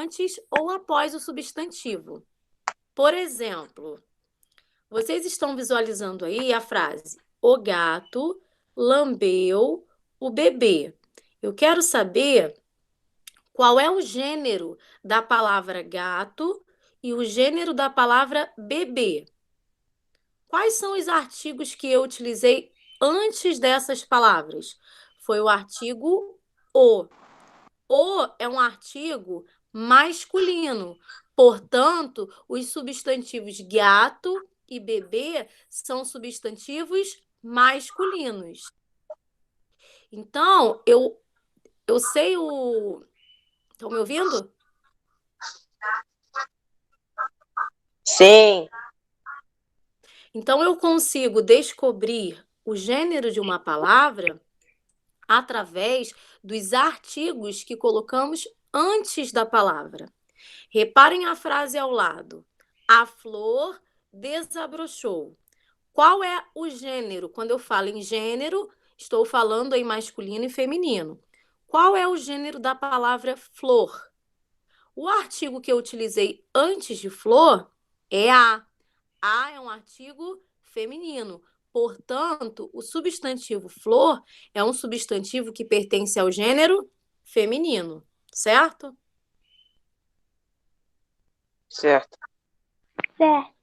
antes ou após o substantivo. Por exemplo, vocês estão visualizando aí a frase: o gato lambeu o bebê. Eu quero saber qual é o gênero da palavra gato e o gênero da palavra bebê. Quais são os artigos que eu utilizei antes dessas palavras? Foi o artigo o. O é um artigo masculino. Portanto, os substantivos gato e bebê são substantivos masculinos. Então, eu sei o... Estão me ouvindo? Sim. Então, eu consigo descobrir o gênero de uma palavra através dos artigos que colocamos antes da palavra. Reparem a frase ao lado. A flor desabrochou. Qual é o gênero? Quando eu falo em gênero, estou falando em masculino e feminino. Qual é o gênero da palavra flor? O artigo que eu utilizei antes de flor é a. A é um artigo feminino. Portanto, o substantivo flor é um substantivo que pertence ao gênero feminino, certo? Certo. Certo.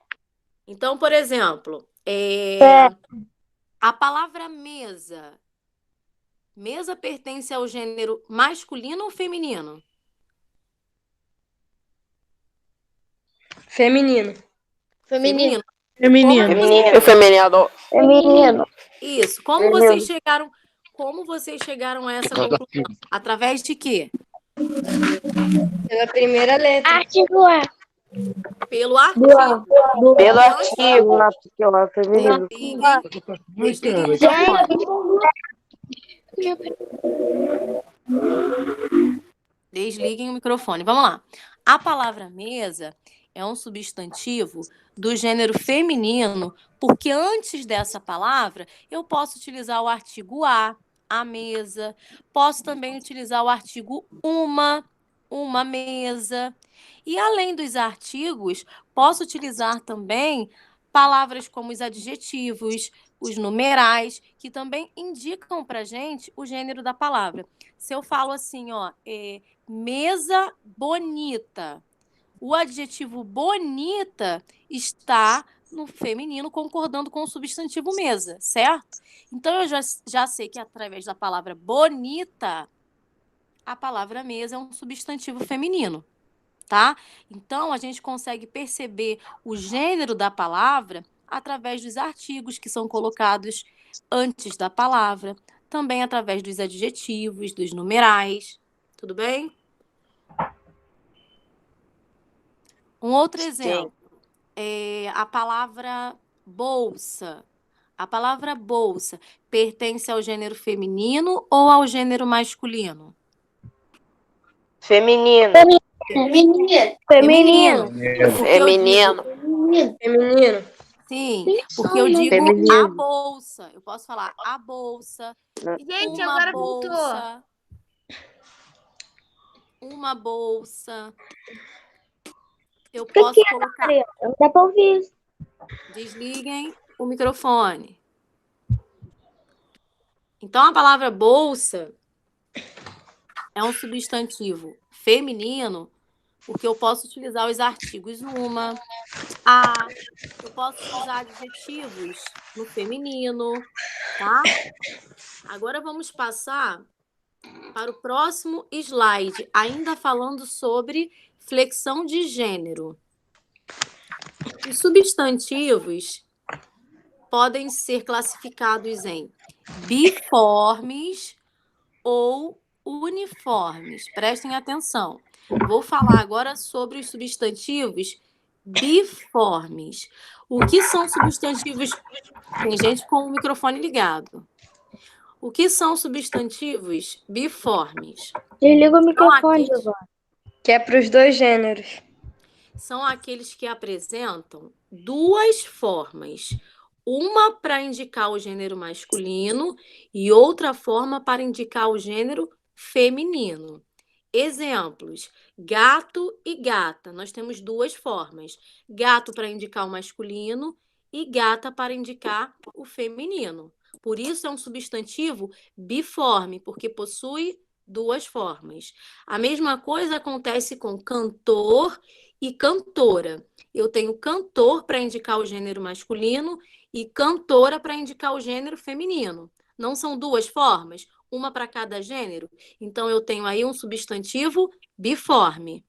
Então, por exemplo, a palavra mesa. Mesa pertence ao gênero masculino ou feminino? Feminino. Feminino. Feminino. Feminino. Feminino. Feminino. Isso. Como vocês chegaram a essa conclusão? Através de quê? Pela primeira letra. Artigo A. Pelo artigo. Pelo artigo. Feminino. Desliguem o microfone. Desliguem o microfone. Vamos lá. A palavra mesa é um substantivo do gênero feminino, porque antes dessa palavra eu posso utilizar o artigo a mesa. Posso também utilizar o artigo uma mesa. E além dos artigos, posso utilizar também palavras como os adjetivos, os numerais, que também indicam para gente o gênero da palavra. Se eu falo assim, ó, mesa bonita, o adjetivo bonita está no feminino, concordando com o substantivo mesa, certo? Então, eu já sei que através da palavra bonita, a palavra mesa é um substantivo feminino, tá? Então, a gente consegue perceber o gênero da palavra através dos artigos que são colocados antes da palavra, também através dos adjetivos, dos numerais. Tudo bem? Um outro exemplo é a palavra bolsa. A palavra bolsa pertence ao gênero feminino ou ao gênero masculino? Feminino. Feminino. Feminino. Sim, porque eu digo a bolsa. Eu posso falar a bolsa, Gente, uma agora bolsa, uma bolsa. Eu posso colocar... Não dá pra ouvir. Desliguem o microfone. Então, a palavra bolsa é um substantivo feminino, porque eu posso utilizar os artigos uma, a, eu posso utilizar adjetivos no feminino, tá? Agora vamos passar para o próximo slide, ainda falando sobre flexão de gênero. Os substantivos podem ser classificados em biformes ou uniformes. Prestem atenção. Vou falar agora sobre os substantivos biformes. O que são substantivos... Tem gente com o microfone ligado. O que são substantivos biformes? Desliga o microfone, Giovana. Que é para os dois gêneros. São aqueles que apresentam duas formas. Uma para indicar o gênero masculino e outra forma para indicar o gênero feminino. Exemplos: gato e gata. Nós temos duas formas. Gato para indicar o masculino e gata para indicar o feminino. Por isso é um substantivo biforme, porque possui duas formas. A mesma coisa acontece com cantor e cantora. Eu tenho cantor para indicar o gênero masculino e cantora para indicar o gênero feminino. Não são duas formas? Uma para cada gênero? Então, eu tenho aí um substantivo biforme.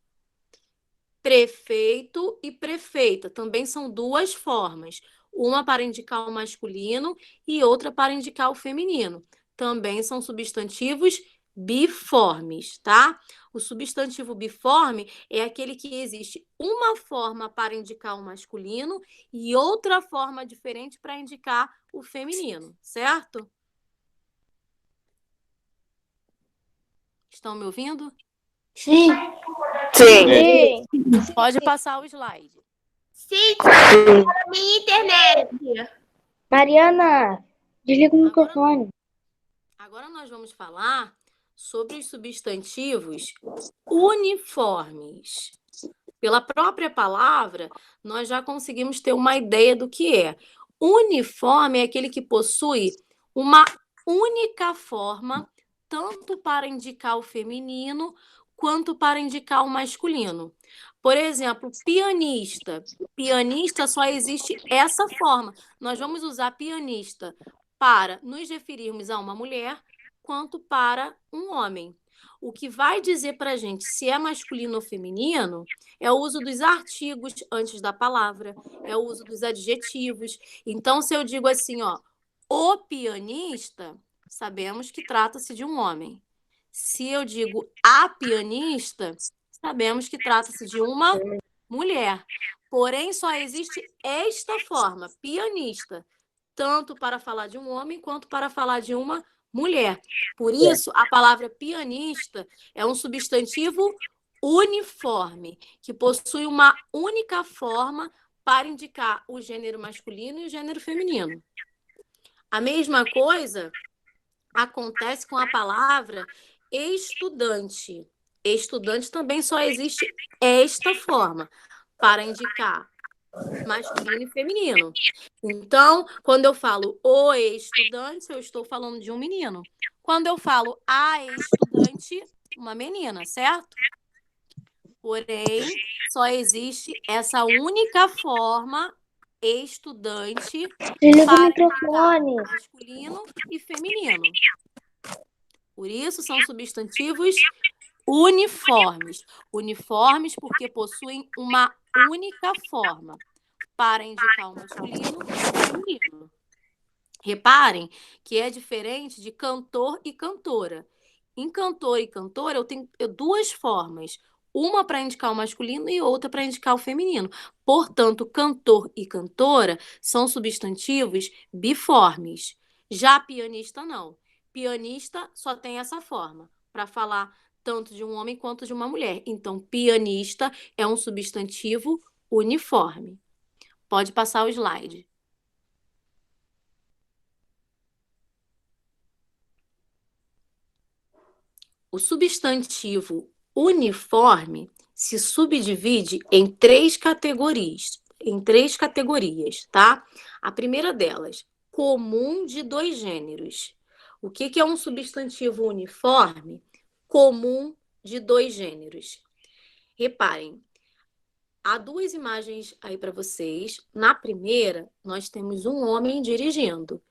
Prefeito e prefeita também são duas formas. Uma para indicar o masculino e outra para indicar o feminino. Também são substantivos biformes, tá? O substantivo biforme é aquele que existe uma forma para indicar o masculino e outra forma diferente para indicar o feminino, certo? Estão me ouvindo? Sim. Sim. Pode passar o slide. Sim, para minha internet. Mariana, desliga o microfone. Agora nós vamos falar sobre os substantivos uniformes. Pela própria palavra, nós já conseguimos ter uma ideia do que é. Uniforme é aquele que possui uma única forma, tanto para indicar o feminino quanto para indicar o masculino. Por exemplo, pianista. Pianista só existe essa forma. Nós vamos usar pianista para nos referirmos a uma mulher, quanto para um homem. O que vai dizer para a gente se é masculino ou feminino é o uso dos artigos antes da palavra, é o uso dos adjetivos. Então, se eu digo assim, ó, o pianista, sabemos que trata-se de um homem. Se eu digo a pianista, sabemos que trata-se de uma mulher. Porém, só existe esta forma, pianista, tanto para falar de um homem quanto para falar de uma mulher. Por isso, a palavra pianista é um substantivo uniforme, que possui uma única forma para indicar o gênero masculino e o gênero feminino. A mesma coisa acontece com a palavra estudante. Estudante também só existe esta forma para indicar masculino e feminino. Então, quando eu falo o estudante, eu estou falando de um menino. Quando eu falo a estudante, uma menina, certo? Porém, só existe essa única forma estudante Desliga o para microfone. masculino e feminino. Por isso, são substantivos uniformes. Uniformes porque possuem uma única forma para indicar o masculino e o feminino. Reparem que é diferente de cantor e cantora. Em cantor e cantora, eu tenho duas formas. Uma para indicar o masculino e outra para indicar o feminino. Portanto, cantor e cantora são substantivos biformes. Já pianista, não. Pianista só tem essa forma, para falar tanto de um homem quanto de uma mulher. Então, pianista é um substantivo uniforme. Pode passar o slide. O substantivo uniforme se subdivide em três categorias, tá? A primeira delas, comum de dois gêneros. O que é um substantivo uniforme? Comum de dois gêneros. Reparem, há duas imagens aí para vocês. Na primeira, nós temos um homem dirigindo.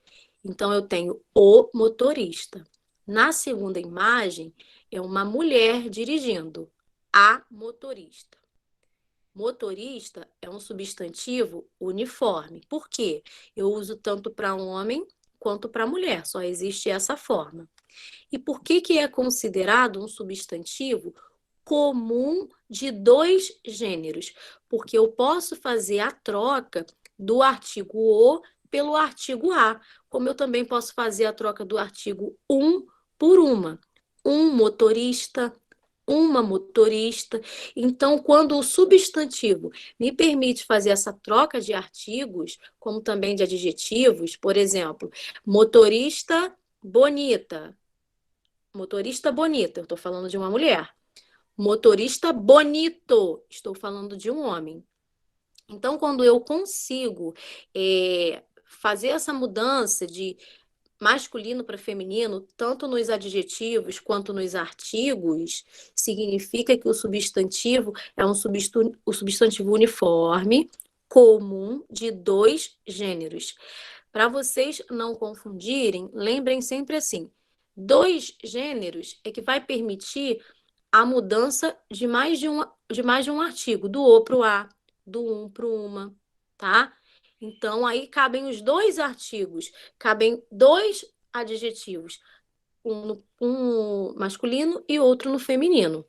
Então, eu tenho o motorista. Na segunda imagem, é uma mulher dirigindo, a motorista. Motorista é um substantivo uniforme. Por quê? Eu uso tanto para homem quanto para mulher, só existe essa forma. E por que é considerado um substantivo comum de dois gêneros? Porque eu posso fazer a troca do artigo o pelo artigo a, como eu também posso fazer a troca do artigo um por uma. Um motorista, uma motorista. Então, quando o substantivo me permite fazer essa troca de artigos, como também de adjetivos, por exemplo, motorista bonita. Motorista bonita, eu estou falando de uma mulher. Motorista bonito. Estou falando de um homem. Então, quando eu consigo fazer essa mudança de masculino para feminino, tanto nos adjetivos quanto nos artigos, significa que o substantivo é o substantivo uniforme, comum de dois gêneros. Para vocês não confundirem, lembrem sempre assim: dois gêneros é que vai permitir a mudança de mais de um artigo, do o para o a, do um para o uma, tá? Então, aí cabem os dois artigos, cabem dois adjetivos, um masculino e outro no feminino.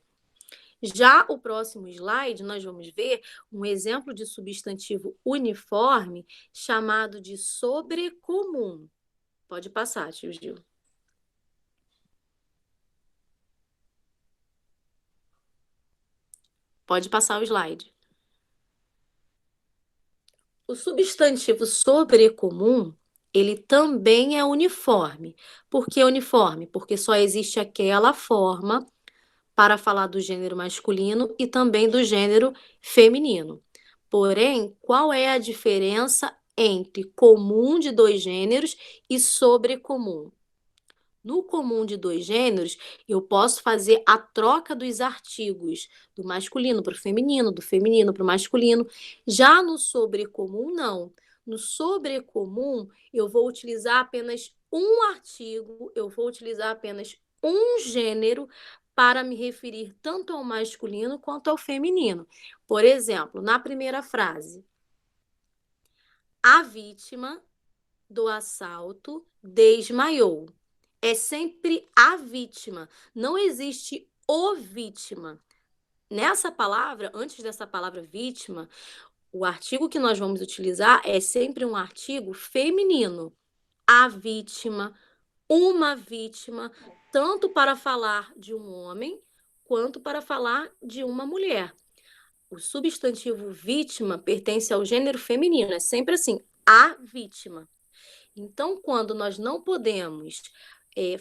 Já o próximo slide, nós vamos ver um exemplo de substantivo uniforme chamado de sobrecomum. Pode passar, tio Gil. Pode passar o slide. O substantivo sobrecomum, ele também é uniforme. Por que uniforme? Porque só existe aquela forma para falar do gênero masculino e também do gênero feminino. Porém, qual é a diferença entre comum de dois gêneros e sobrecomum? No comum de dois gêneros, eu posso fazer a troca dos artigos, do masculino para o feminino, do feminino para o masculino. Já no sobrecomum, não. No sobrecomum, eu vou utilizar apenas um artigo, eu vou utilizar apenas um gênero para me referir tanto ao masculino quanto ao feminino. Por exemplo, na primeira frase, a vítima do assalto desmaiou. É sempre a vítima, não existe o vítima. Nessa palavra, antes dessa palavra vítima, o artigo que nós vamos utilizar é sempre um artigo feminino. A vítima, uma vítima, tanto para falar de um homem quanto para falar de uma mulher. O substantivo vítima pertence ao gênero feminino, é sempre assim, a vítima. Então, quando nós não podemos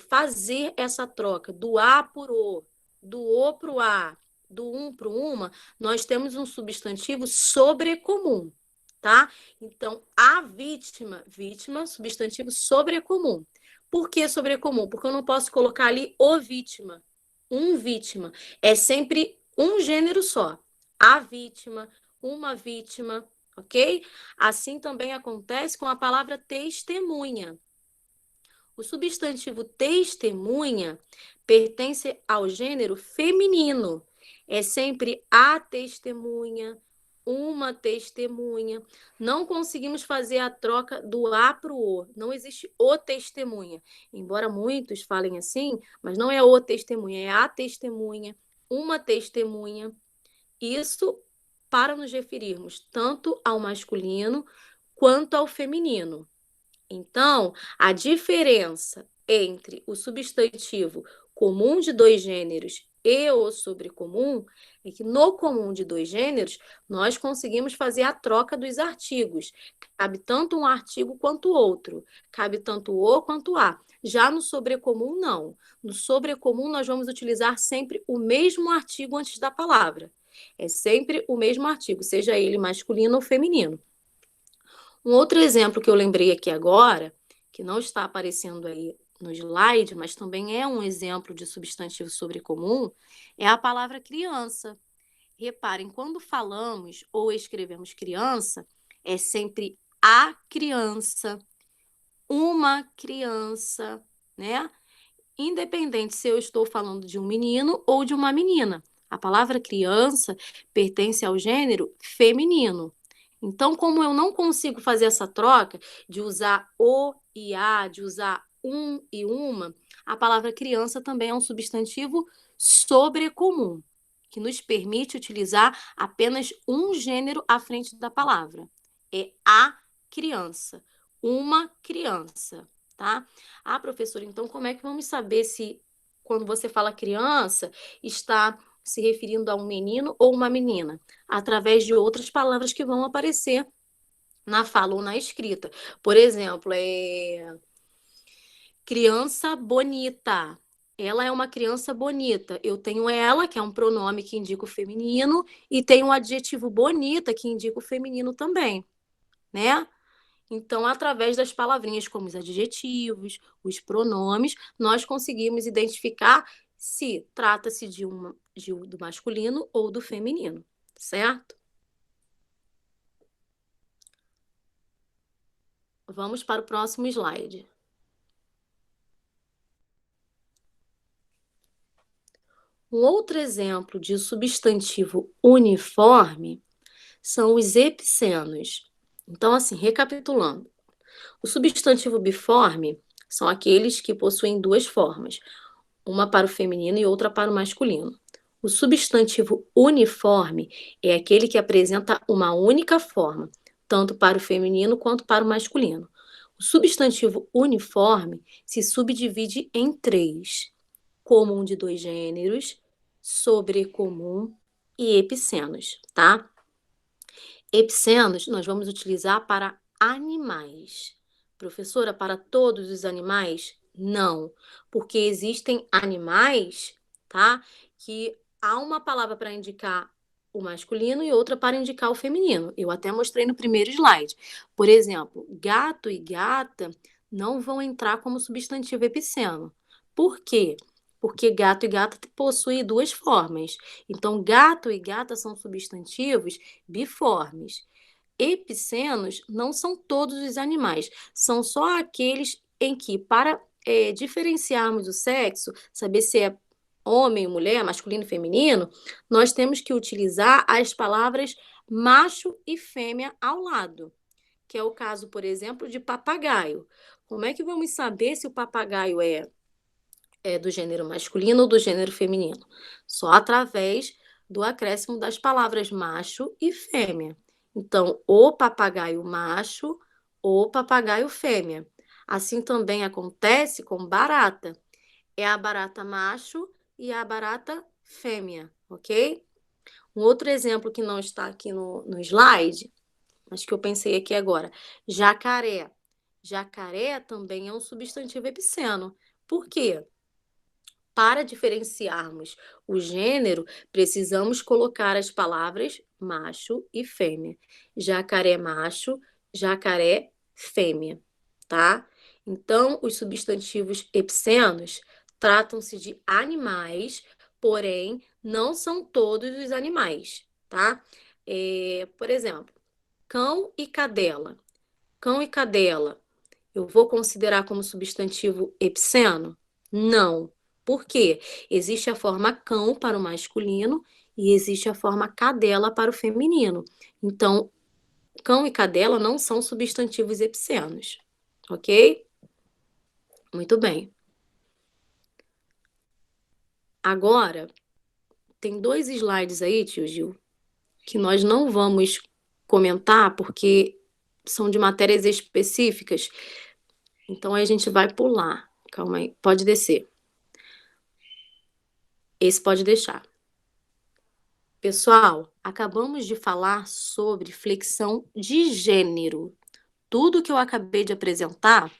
fazer essa troca do a por o, do o para o a, do um para o uma, nós temos um substantivo sobrecomum, tá? Então, a vítima, substantivo sobrecomum. Por que sobrecomum? Porque eu não posso colocar ali o vítima, um vítima. É sempre um gênero só. A vítima, uma vítima, ok? Assim também acontece com a palavra testemunha. O substantivo testemunha pertence ao gênero feminino. É sempre a testemunha, uma testemunha. Não conseguimos fazer a troca do a para o o. Não existe o testemunha. Embora muitos falem assim, mas não é o testemunha, é a testemunha, uma testemunha. Isso para nos referirmos tanto ao masculino quanto ao feminino. Então, a diferença entre o substantivo comum de dois gêneros e o sobrecomum é que no comum de dois gêneros nós conseguimos fazer a troca dos artigos. Cabe tanto um artigo quanto o outro. Cabe tanto o quanto a. Já no sobrecomum, não. No sobrecomum, nós vamos utilizar sempre o mesmo artigo antes da palavra. É sempre o mesmo artigo, seja ele masculino ou feminino. Um outro exemplo que eu lembrei aqui agora, que não está aparecendo aí no slide, mas também é um exemplo de substantivo sobrecomum, é a palavra criança. Reparem, quando falamos ou escrevemos criança, é sempre a criança, uma criança, né? Independente se eu estou falando de um menino ou de uma menina. A palavra criança pertence ao gênero feminino. Então, como eu não consigo fazer essa troca de usar o e a, de usar um e uma, a palavra criança também é um substantivo sobrecomum, que nos permite utilizar apenas um gênero à frente da palavra. É a criança, uma criança, tá? Ah, professora, então como é que vamos saber se, quando você fala criança, está se referindo a um menino ou uma menina? Através de outras palavras que vão aparecer na fala ou na escrita. Por exemplo, criança bonita, ela é uma criança bonita. Eu tenho ela, que é um pronome que indica o feminino, e tenho o adjetivo bonita, que indica o feminino também, né? Então, através das palavrinhas como os adjetivos, os pronomes, nós conseguimos identificar se trata-se do masculino ou do feminino, certo? Vamos para o próximo slide. Um outro exemplo de substantivo uniforme são os epicenos. Então, assim, recapitulando. O substantivo biforme são aqueles que possuem duas formas, uma para o feminino e outra para o masculino. O substantivo uniforme é aquele que apresenta uma única forma, tanto para o feminino quanto para o masculino. O substantivo uniforme se subdivide em três: comum de dois gêneros, sobrecomum e epicenos, tá? Epicenos nós vamos utilizar para animais. Professora, para todos os animais? Não, porque existem animais, tá? Que há uma palavra para indicar o masculino e outra para indicar o feminino. Eu até mostrei no primeiro slide. Por exemplo, gato e gata não vão entrar como substantivo epiceno. Por quê? Porque gato e gata possuem duas formas. Então, gato e gata são substantivos biformes. Epicenos não são todos os animais, são só aqueles em que, para diferenciarmos o sexo, saber se é homem ou mulher, masculino e feminino, nós temos que utilizar as palavras macho e fêmea ao lado, que é o caso, por exemplo, de papagaio. Como é que vamos saber se o papagaio é do gênero masculino ou do gênero feminino? Só através do acréscimo das palavras macho e fêmea. Então, o papagaio macho, o papagaio fêmea. Assim também acontece com barata. É a barata macho e a barata fêmea, ok? Um outro exemplo que não está aqui no slide, mas que eu pensei aqui agora, jacaré. Jacaré também é um substantivo epiceno. Por quê? Para diferenciarmos o gênero, precisamos colocar as palavras macho e fêmea. Jacaré macho, jacaré fêmea, tá? Então, os substantivos epicenos tratam-se de animais, porém, não são todos os animais, tá? Por exemplo, cão e cadela. Cão e cadela, eu vou considerar como substantivo epiceno? Não. Por quê? Existe a forma cão para o masculino e existe a forma cadela para o feminino. Então, cão e cadela não são substantivos epicenos, ok? Muito bem. Agora, tem 2 slides aí, tio Gil, que nós não vamos comentar porque são de matérias específicas. Então, a gente vai pular. Calma aí, pode descer. Esse pode deixar. Pessoal, acabamos de falar sobre flexão de gênero. Tudo que eu acabei de apresentar,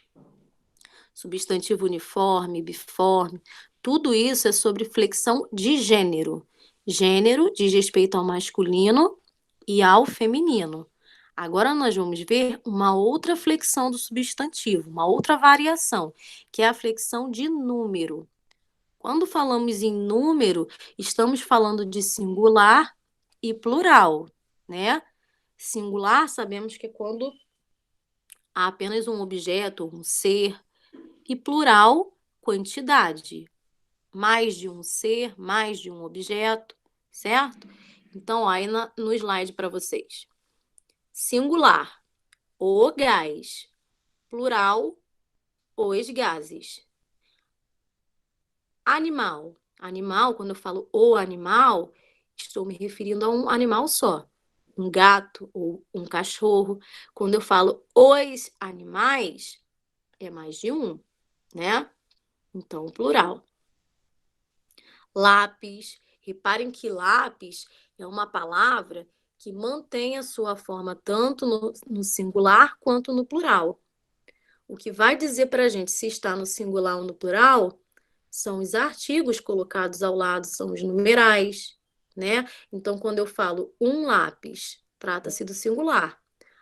substantivo uniforme, biforme, tudo isso é sobre flexão de gênero. Gênero diz respeito ao masculino e ao feminino. Agora nós vamos ver uma outra flexão do substantivo, uma outra variação, que é a flexão de número. Quando falamos em número, estamos falando de singular e plural, né? Singular, sabemos que é quando há apenas um objeto, um ser, e plural, quantidade. Mais de um ser, mais de um objeto, certo? Então, aí no slide para vocês. Singular, o gás. Plural, os gases. Animal. Animal, quando eu falo o animal, estou me referindo a um animal só. Um gato ou um cachorro. Quando eu falo os animais, é mais de um, né? Então, plural. Lápis. Reparem que lápis é uma palavra que mantém a sua forma tanto no singular quanto no plural. O que vai dizer para a gente se está no singular ou no plural são os artigos colocados ao lado, são os numerais, né? Então, quando eu falo um lápis, trata-se do singular.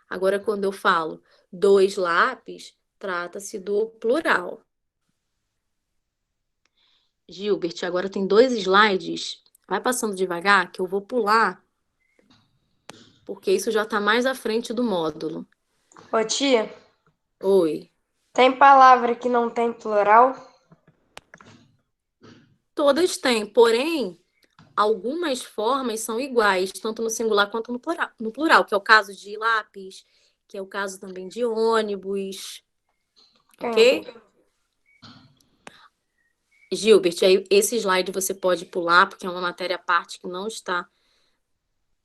Agora, quando eu falo 2 lápis, trata-se do plural. Gilbert, agora tem 2 slides. Vai passando devagar, que eu vou pular, porque isso já está mais à frente do módulo. Ô, tia, Oi. tem palavra que não tem plural? Todas têm, porém, algumas formas são iguais, tanto no singular quanto no plural, que é o caso de lápis, que é o caso também de ônibus. Ok? Gilbert, aí esse slide você pode pular, porque é uma matéria à parte que não está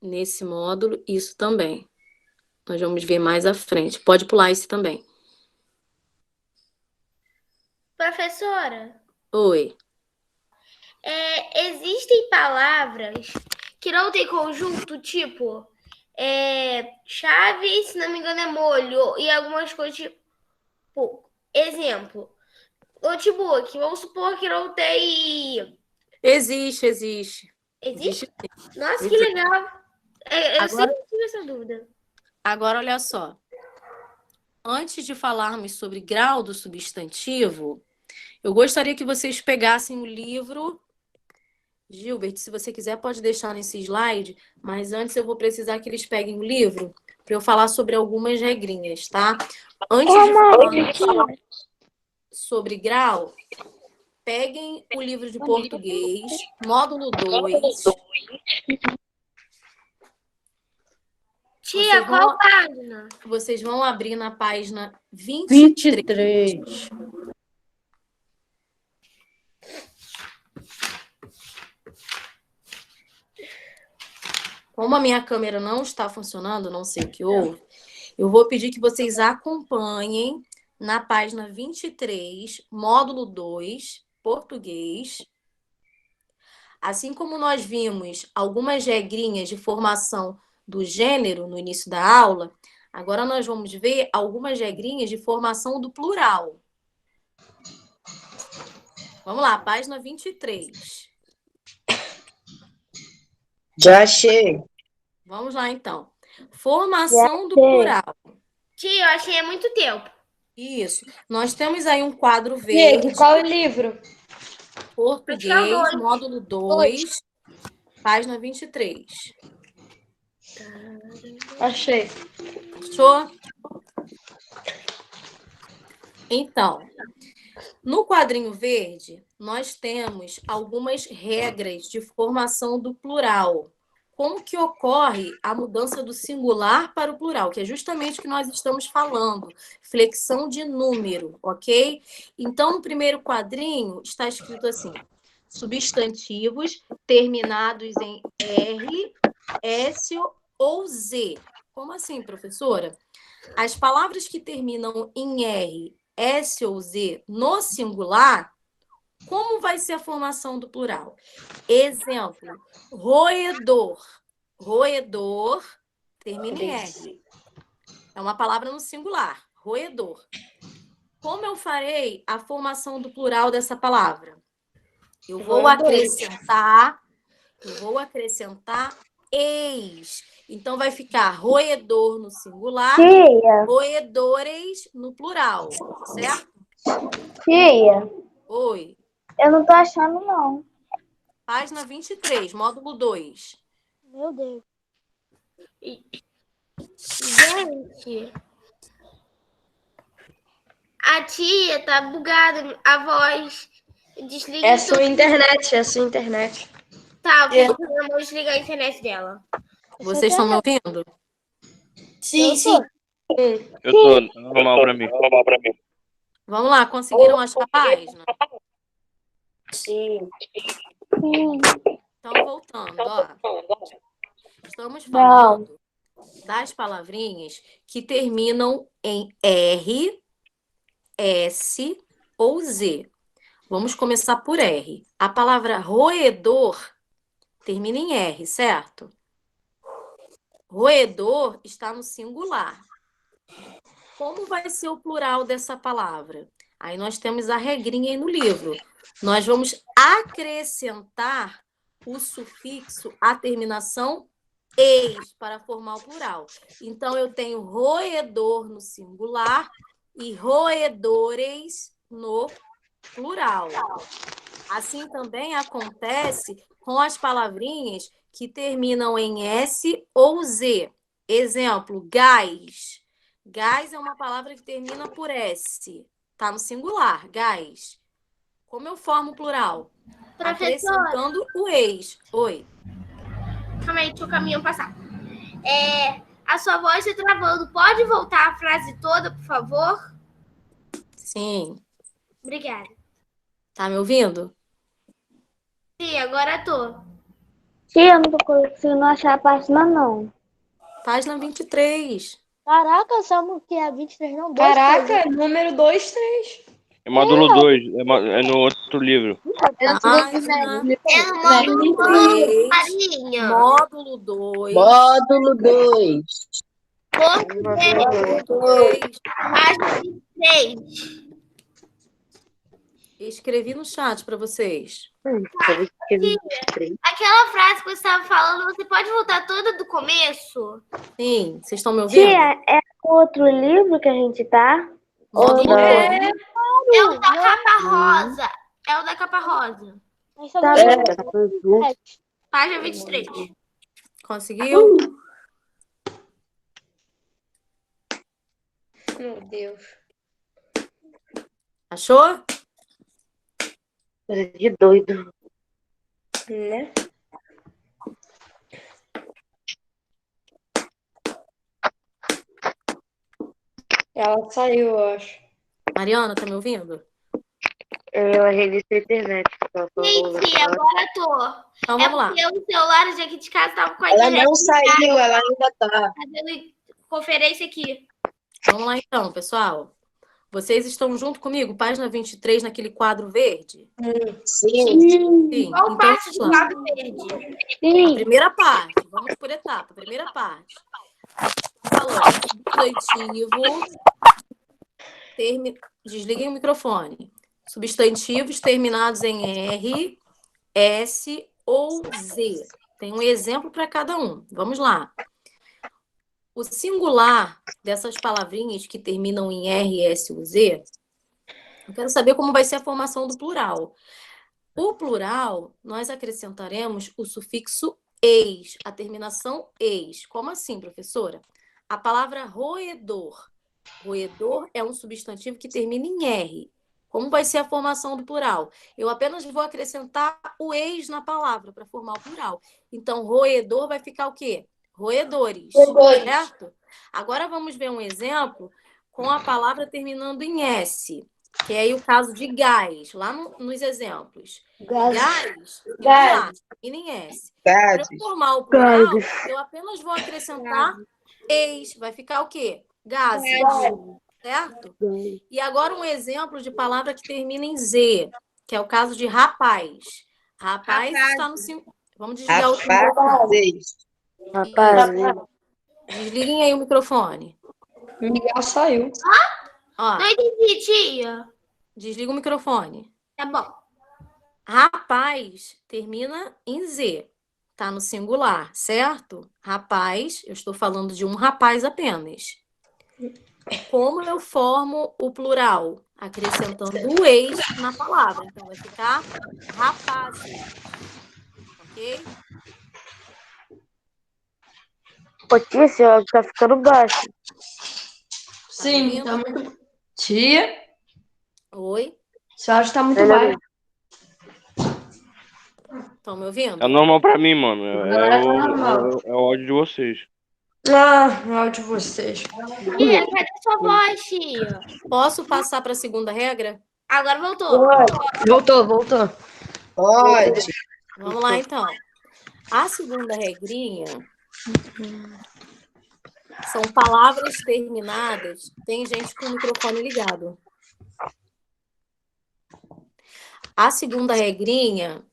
nesse módulo. Isso também. Nós vamos ver mais à frente. Pode pular esse também. Professora, Oi. existem palavras que não tem conjunto, tipo chave, se não me engano, é molho, e algumas coisas, tipo, exemplo, notebook, vamos supor que não tem. Existe. Existe? Nossa, que Existe. legal! Eu Agora, sempre tive essa dúvida. agora, olha só. Antes de falarmos sobre grau do substantivo, eu gostaria que vocês pegassem o livro. Gilbert, se você quiser, pode deixar nesse slide, mas antes eu vou precisar que eles peguem o livro para eu falar sobre algumas regrinhas, tá? Antes de falar sobre grau, peguem o livro de português, módulo 2. Tia, qual página? Vocês vão abrir na página 23. Como a minha câmera não está funcionando, não sei o que houve, eu vou pedir que vocês acompanhem na página 23, módulo 2, português. Assim como nós vimos algumas regrinhas de formação do gênero no início da aula, agora nós vamos ver algumas regrinhas de formação do plural. Vamos lá, página 23. Já achei. Vamos lá, então. Formação do plural. Tia, eu achei há muito tempo. Isso. Nós temos aí um quadro Tia, verde. de qual livro? Português, módulo 2, página 23. Achei. Achou? Então, no quadrinho verde, nós temos algumas regras de formação do plural. Como que ocorre a mudança do singular para o plural, que é justamente o que nós estamos falando, flexão de número, ok? Então, no primeiro quadrinho, está escrito assim, substantivos terminados em R, S ou Z. Como assim, professora? As palavras que terminam em R, S ou Z no singular, como vai ser a formação do plural? Exemplo, roedor. Roedor termina em R. É uma palavra no singular, roedor. Como eu farei a formação do plural dessa palavra? Eu vou acrescentar eis. Então, vai ficar roedor no singular, Tia, roedores no plural, certo? tia, Oi. eu não tô achando, não. Página 23, módulo 2. Meu Deus. Gente, a tia tá bugada, a voz. Desliga É tudo. sua internet, é sua internet. Tá, eu vou desligar a internet dela. Vocês estão me ouvindo? Sim, sim. Eu tô normal pra mim. Vamos lá, conseguiram achar a página? Sim. Então, voltando, ó. Estamos falando das palavrinhas que terminam em R, S ou Z. Vamos começar por R. A palavra roedor termina em R, certo? Roedor está no singular. Como vai ser o plural dessa palavra? Aí nós temos a regrinha aí no livro. Nós vamos acrescentar o sufixo à terminação eis para formar o plural. Então, eu tenho roedor no singular e roedores no plural. Assim também acontece com as palavrinhas que terminam em S ou Z. Exemplo, gás. Gás é uma palavra que termina por S. Está no singular, gás. Como eu formo o plural? Professor, Acrescentando o eis. Oi. calma aí, deixa o caminhão passar. A sua voz está travando. Pode voltar a frase toda, por favor? Sim. Obrigada. Tá me ouvindo? Sim, agora tô. Tia, eu não tô conseguindo achar a página, não. Página 23. Caraca, só que é 23, não, 2, Caraca, número 2, 3. É módulo 2, é no outro livro. Página É no módulo 23, Marinha. módulo 2. Módulo 2. Português, 2. página 23. Escrevi no chat para vocês. Aquela frase que você estava falando, você pode voltar toda do começo? Sim, vocês estão me ouvindo? Tia, é outro livro que a gente tá? Módulo não? 2. É o da capa rosa. É o da capa rosa. Tá Página 23. Conseguiu? Meu Deus. Achou? Coisa de doido. Né? Ela saiu, eu acho. Mariana, tá me ouvindo? Eu reiniciei a internet. Gente, agora tô. Então vamos lá. Porque os celulares aqui de casa estavam com a Ela internet não saiu, ela ainda tá. fazendo conferência aqui. Vamos lá então, pessoal. Vocês estão junto comigo? Página 23, naquele quadro verde? Sim. Sim. Qual Então, parte do vamos lá. quadro verde? Sim. Primeira parte. Vamos por etapa. Primeira parte. Falando. Substantivo. Desliguem o microfone. Substantivos terminados em R, S ou Z. Tem um exemplo para cada um. Vamos lá. O singular dessas palavrinhas que terminam em R, S ou Z, eu quero saber como vai ser a formação do plural. O plural, nós acrescentaremos o sufixo eis, a terminação eis. Como assim, professora? A palavra roedor. Roedor é um substantivo que termina em R. Como vai ser a formação do plural? Eu apenas vou acrescentar o eis na palavra para formar o plural. Então, roedor vai ficar o quê? Roedores, certo? Agora vamos ver um exemplo com a palavra terminando em S, que é aí o caso de gás, lá nos exemplos. Gás, termina em S. Para formar o plural, eu apenas vou acrescentar eis. Vai ficar o quê? Gases, certo? E agora um exemplo de palavra que termina em Z, que é o caso de rapaz. Rapaz está no... Vamos desligar o microfone. Rapaz. Desliguem aí o microfone. Miguel saiu. Ó, Não entendi, tia. desliga o microfone. Tá bom. Rapaz termina em Z. Tá no singular, certo? Rapaz, eu estou falando de um rapaz apenas. Como eu formo o plural? Acrescentando o eis na palavra. Então, vai ficar rapazes. Ok? Ô, tia, esse áudio tá ficando baixo. Sim, tá muito. Tia, Oi? seu áudio tá muito baixo. Estão me ouvindo? É normal pra mim, mano. normal. É o áudio de vocês. Ah, o áudio de vocês. Tia, cadê sua voz, tia? Posso passar para a segunda regra? Agora voltou. Voltou. Pode. Vamos lá, então. A segunda regrinha são palavras terminadas. Tem gente com o microfone ligado. A segunda regrinha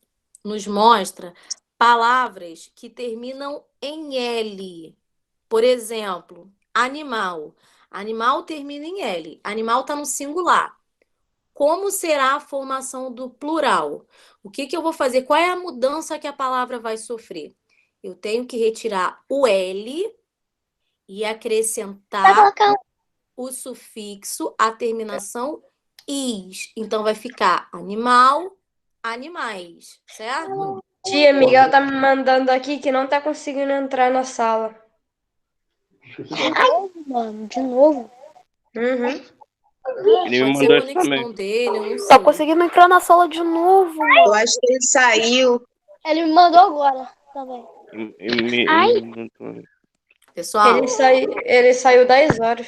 nos mostra palavras que terminam em L. Por exemplo, animal. Animal termina em L. Animal está no singular. Como será a formação do plural? O que eu vou fazer? Qual é a mudança que a palavra vai sofrer? Eu tenho que retirar o L e acrescentar o sufixo, a terminação is. Então, vai ficar animal, animais, certo? Tia, Miguel tá me mandando aqui que não tá conseguindo entrar na sala. Mano, de novo. Uhum. Ele me Pode ser mandou a isso também. conexão dele, eu não Tá sei. conseguindo entrar na sala de novo, Eu mano. acho que ele saiu. Ele me mandou agora também. Ele me mandou. Pessoal, Ele saiu 10 horas.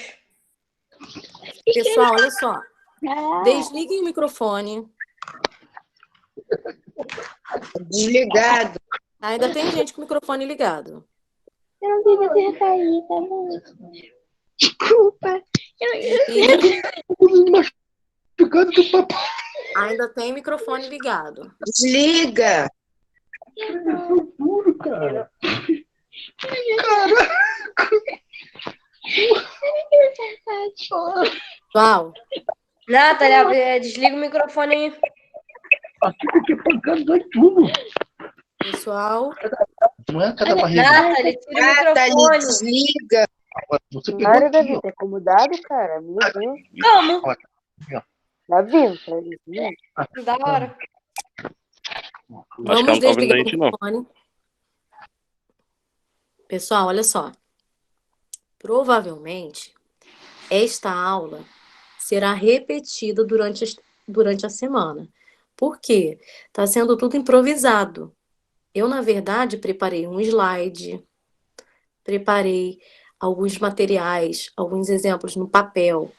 pessoal, olha só. Desliguem o microfone. Desligado. Ainda tem gente com o microfone ligado. Eu não queria ter caído, tá bom? Desculpa. Ainda tem microfone ligado. Desliga. Pessoal, Nathalie, desliga o microfone aí. pessoal, Nathalie, tira o Nathalie, microfone. desliga. Mário, Davi, tá incomodado, cara? Meu Deus. Como? Tá vindo, tá vindo. Da hora. Acho que ela não tá ouvindo a desligar o gente, não. microfone. Pessoal, olha só. Provavelmente, esta aula será repetida durante a semana. Por quê? Está sendo tudo improvisado. Eu, na verdade, preparei um slide, preparei alguns materiais, alguns exemplos no papel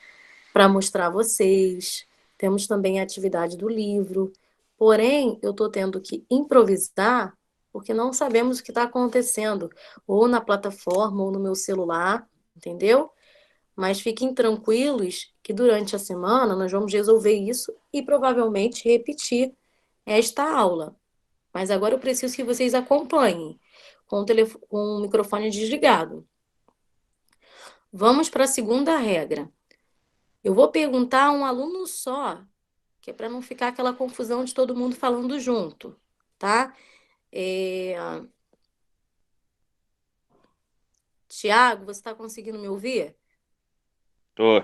para mostrar a vocês. Temos também a atividade do livro. Porém, eu estou tendo que improvisar porque não sabemos o que está acontecendo, ou na plataforma, ou no meu celular, entendeu? Mas fiquem tranquilos que durante a semana nós vamos resolver isso e provavelmente repetir esta aula. Mas agora eu preciso que vocês acompanhem com o microfone desligado. Vamos para a segunda regra. Eu vou perguntar a um aluno só, que é para não ficar aquela confusão de todo mundo falando junto, tá? Tiago, você está conseguindo me ouvir? Tô.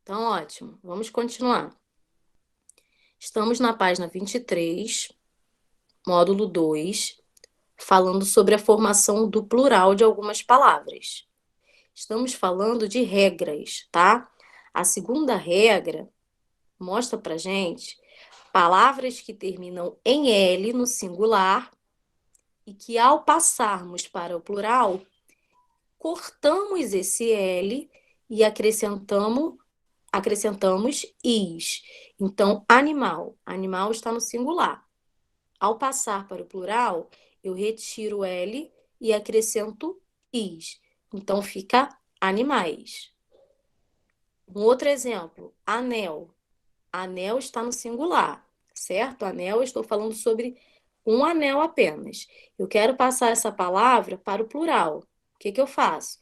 Então, ótimo. Vamos continuar. Estamos na página 23, módulo 2, falando sobre a formação do plural de algumas palavras. Estamos falando de regras, tá? A segunda regra mostra pra gente palavras que terminam em L no singular e que, ao passarmos para o plural, cortamos esse L e acrescentamos is. Então, animal. Animal está no singular. Ao passar para o plural, eu retiro o L e acrescento is. Então, fica animais. Um outro exemplo, anel. Anel está no singular, certo? Anel, eu estou falando sobre um anel apenas. Eu quero passar essa palavra para o plural. O que eu faço?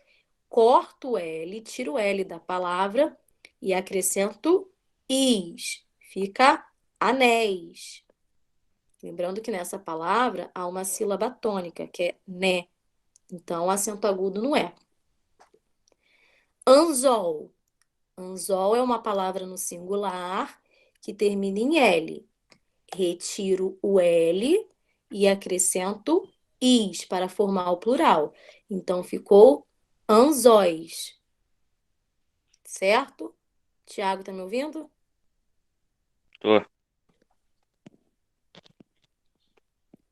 Corto o L, tiro o L da palavra e acrescento is. Fica anéis. Lembrando que nessa palavra há uma sílaba tônica, que é né. Então, acento agudo no é. Anzol. Anzol é uma palavra no singular que termina em L. Retiro o L e acrescento is para formar o plural. Então, ficou anzóis. Certo? Tiago, tá me ouvindo? Tô.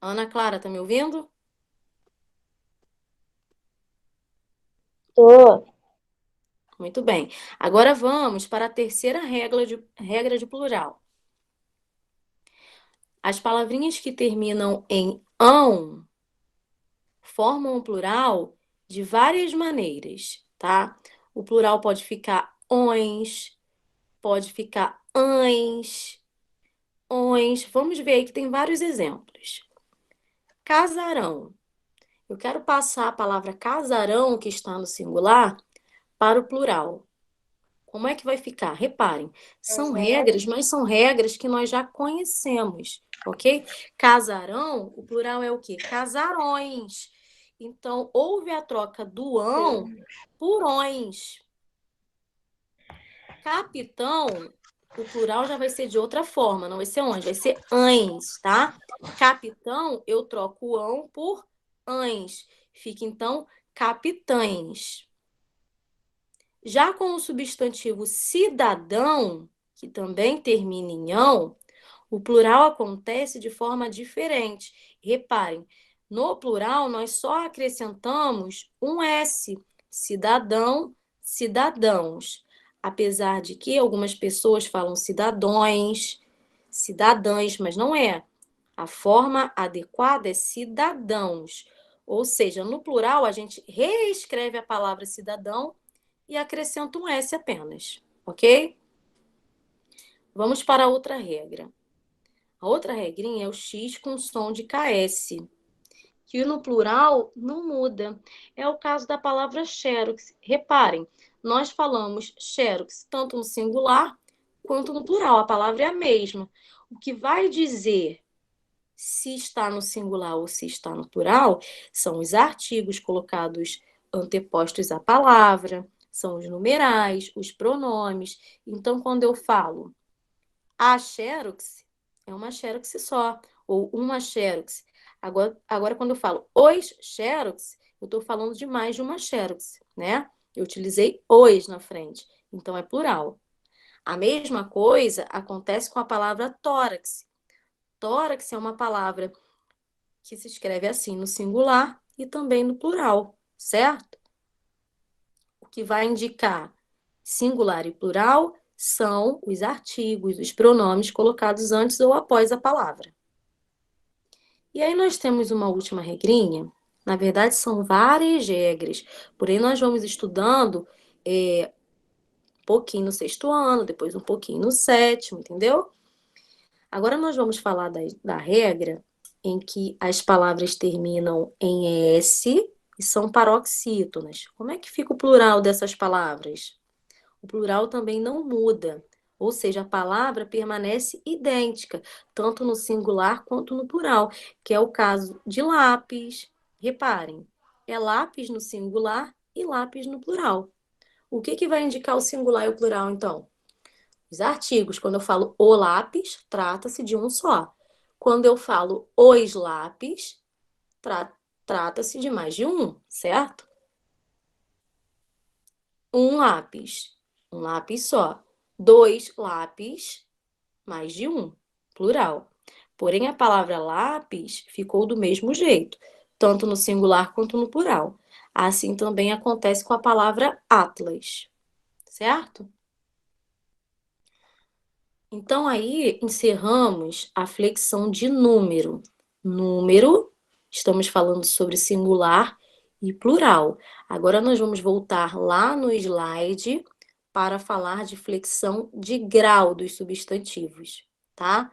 Ana Clara, tá me ouvindo? Tô. Muito bem. Agora vamos para a terceira regra de plural. As palavrinhas que terminam em ão formam o plural de várias maneiras, tá? O plural pode ficar ons, pode ficar ães, ons. Vamos ver aí que tem vários exemplos. Casarão. Eu quero passar a palavra casarão, que está no singular, para o plural. Como é que vai ficar? Reparem, são regras, mas são regras que nós já conhecemos, ok? Casarão, o plural é o quê? Casarões. Então, houve a troca do ão por ões. Capitão, o plural já vai ser de outra forma, não vai ser ões, vai ser ães, tá? Capitão, eu troco o ão por ães. Fica, então, capitães. Já com o substantivo cidadão, que também termina em ão, o plural acontece de forma diferente. Reparem, no plural nós só acrescentamos um S, cidadão, cidadãos. Apesar de que algumas pessoas falam cidadões, cidadãs, mas não é. A forma adequada é cidadãos. Ou seja, no plural a gente reescreve a palavra cidadão e acrescenta um S apenas, ok? Vamos para a outra regra. A outra regrinha é o X com som de KS, que no plural não muda. É o caso da palavra xerox. Reparem, nós falamos xerox tanto no singular quanto no plural. A palavra é a mesma. O que vai dizer se está no singular ou se está no plural são os artigos colocados antepostos à palavra, são os numerais, os pronomes. Então, quando eu falo a xerox, é uma xerox só, ou uma xerox. Agora, quando eu falo os xerox, eu estou falando de mais de uma xerox, né? Eu utilizei os na frente, então é plural. A mesma coisa acontece com a palavra tórax. Tórax é uma palavra que se escreve assim no singular e também no plural, certo? O que vai indicar singular e plural são os artigos, os pronomes colocados antes ou após a palavra. E aí nós temos uma última regrinha. Na verdade, são várias regras, porém nós vamos estudando um pouquinho no 6º ano, depois um pouquinho no 7º, entendeu? Agora nós vamos falar da regra em que as palavras terminam em S e são paroxítonas. Como é que fica o plural dessas palavras? O plural também não muda, ou seja, a palavra permanece idêntica, tanto no singular quanto no plural, que é o caso de lápis. Reparem, é lápis no singular e lápis no plural. O que vai indicar o singular e o plural, então? Os artigos. Quando eu falo o lápis, trata-se de um só. Quando eu falo os lápis, trata-se de mais de um, certo? Um lápis só. 2 lápis, mais de um, plural. Porém, a palavra lápis ficou do mesmo jeito, tanto no singular quanto no plural. Assim também acontece com a palavra atlas, certo? Então, aí, encerramos a flexão de número. Número, estamos falando sobre singular e plural. Agora, nós vamos voltar lá no slide para falar de flexão de grau dos substantivos, tá?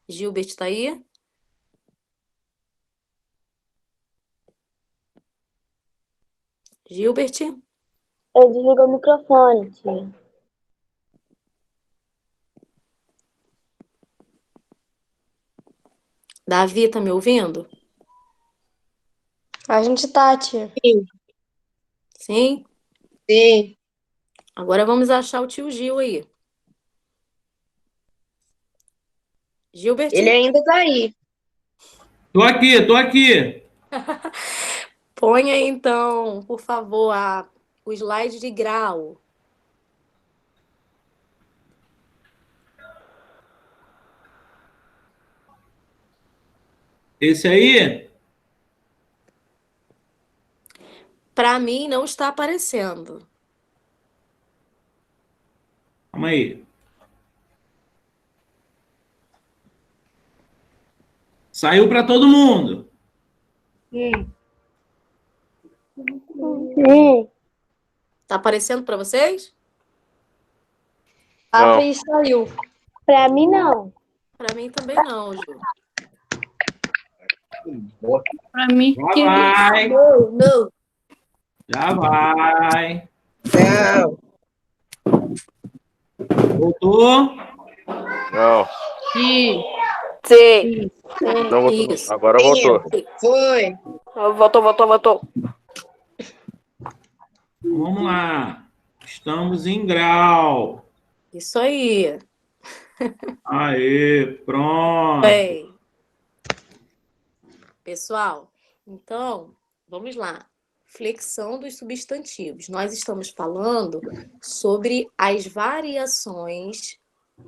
Gilbert, está aí? Gilbert? Eu desliguei o microfone, tia. Davi, tá me ouvindo? A gente tá, tia. Sim? Sim. Agora vamos achar o tio Gil aí. Gilbert? Ele ainda tá aí. Tô aqui. Põe aí, então, por favor, o slide de grau. Esse aí? Para mim, não está aparecendo. Calma aí. Saiu para todo mundo. Sim. Tá aparecendo para vocês? Não. Abre e saiu. Pra mim, não. Para mim também não, Ju. Pra mim, Já vai. Não. Já vai. Não. Voltou? Não, Sim. não voltou. Isso. Agora voltou. Foi. Voltou. Vamos lá. Estamos em grau. Isso aí. Aê, pronto. Bem. Pessoal, então, vamos lá. Flexão dos substantivos. Nós estamos falando sobre as variações,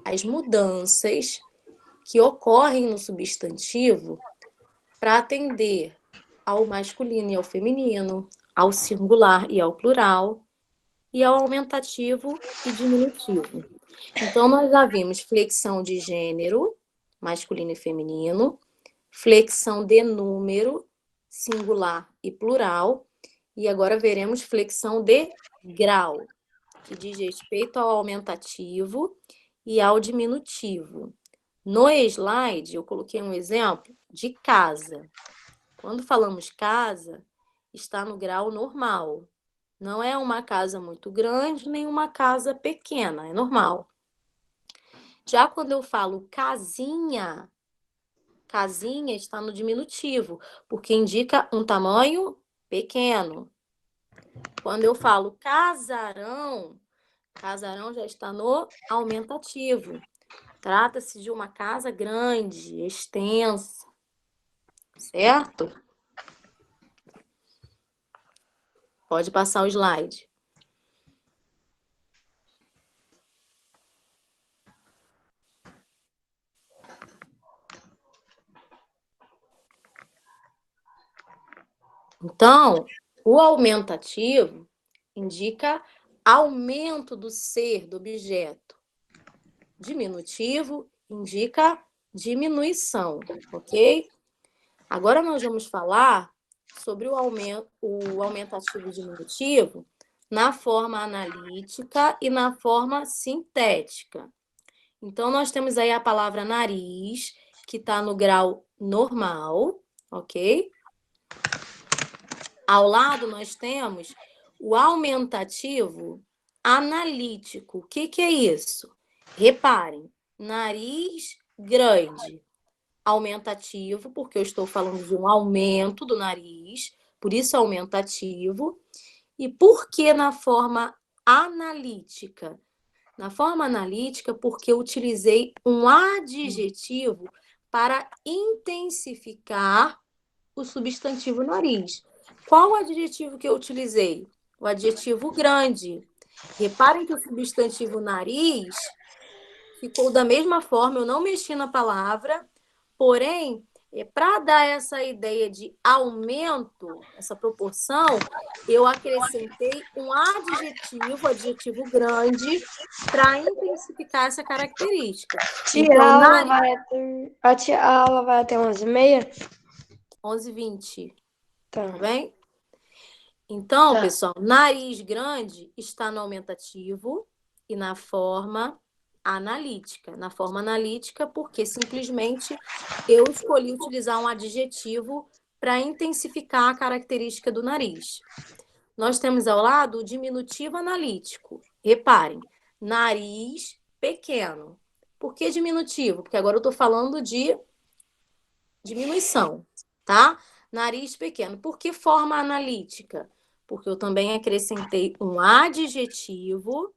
as mudanças que ocorrem no substantivo para atender ao masculino e ao feminino, ao singular e ao plural, e ao aumentativo e diminutivo. Então, nós já vimos flexão de gênero, masculino e feminino, flexão de número, singular e plural, e agora veremos flexão de grau, que diz respeito ao aumentativo e ao diminutivo. No slide, eu coloquei um exemplo de casa. Quando falamos casa, está no grau normal. Não é uma casa muito grande, nem uma casa pequena, é normal. Já quando eu falo casinha, casinha está no diminutivo, porque indica um tamanho pequeno. Quando eu falo casarão, casarão já está no aumentativo. Trata-se de uma casa grande, extensa, certo? Pode passar o slide. Então, o aumentativo indica aumento do ser, do objeto. Diminutivo indica diminuição, ok? Agora nós vamos falar sobre o aumentativo e diminutivo na forma analítica e na forma sintética. Então, nós temos aí a palavra nariz, que está no grau normal, ok? Ao lado, nós temos o aumentativo analítico. O que é isso? Reparem, nariz grande, aumentativo, porque eu estou falando de um aumento do nariz, por isso aumentativo. E por que na forma analítica? Na forma analítica, porque eu utilizei um adjetivo para intensificar o substantivo nariz. Qual o adjetivo que eu utilizei? O adjetivo grande. Reparem que o substantivo nariz ficou da mesma forma, eu não mexi na palavra, porém, para dar essa ideia de aumento, essa proporção, eu acrescentei um adjetivo grande, para intensificar essa característica. Tia, Então, a aula vai até 11h30? 11h20. Tá. Tá bem? Então, Tá. pessoal, nariz grande está no aumentativo e na forma analítica. Na forma analítica, porque simplesmente eu escolhi utilizar um adjetivo para intensificar a característica do nariz. Nós temos ao lado o diminutivo analítico. Reparem, nariz pequeno. Por que diminutivo? Porque agora eu estou falando de diminuição, tá? Nariz pequeno. Por que forma analítica? Porque eu também acrescentei um adjetivo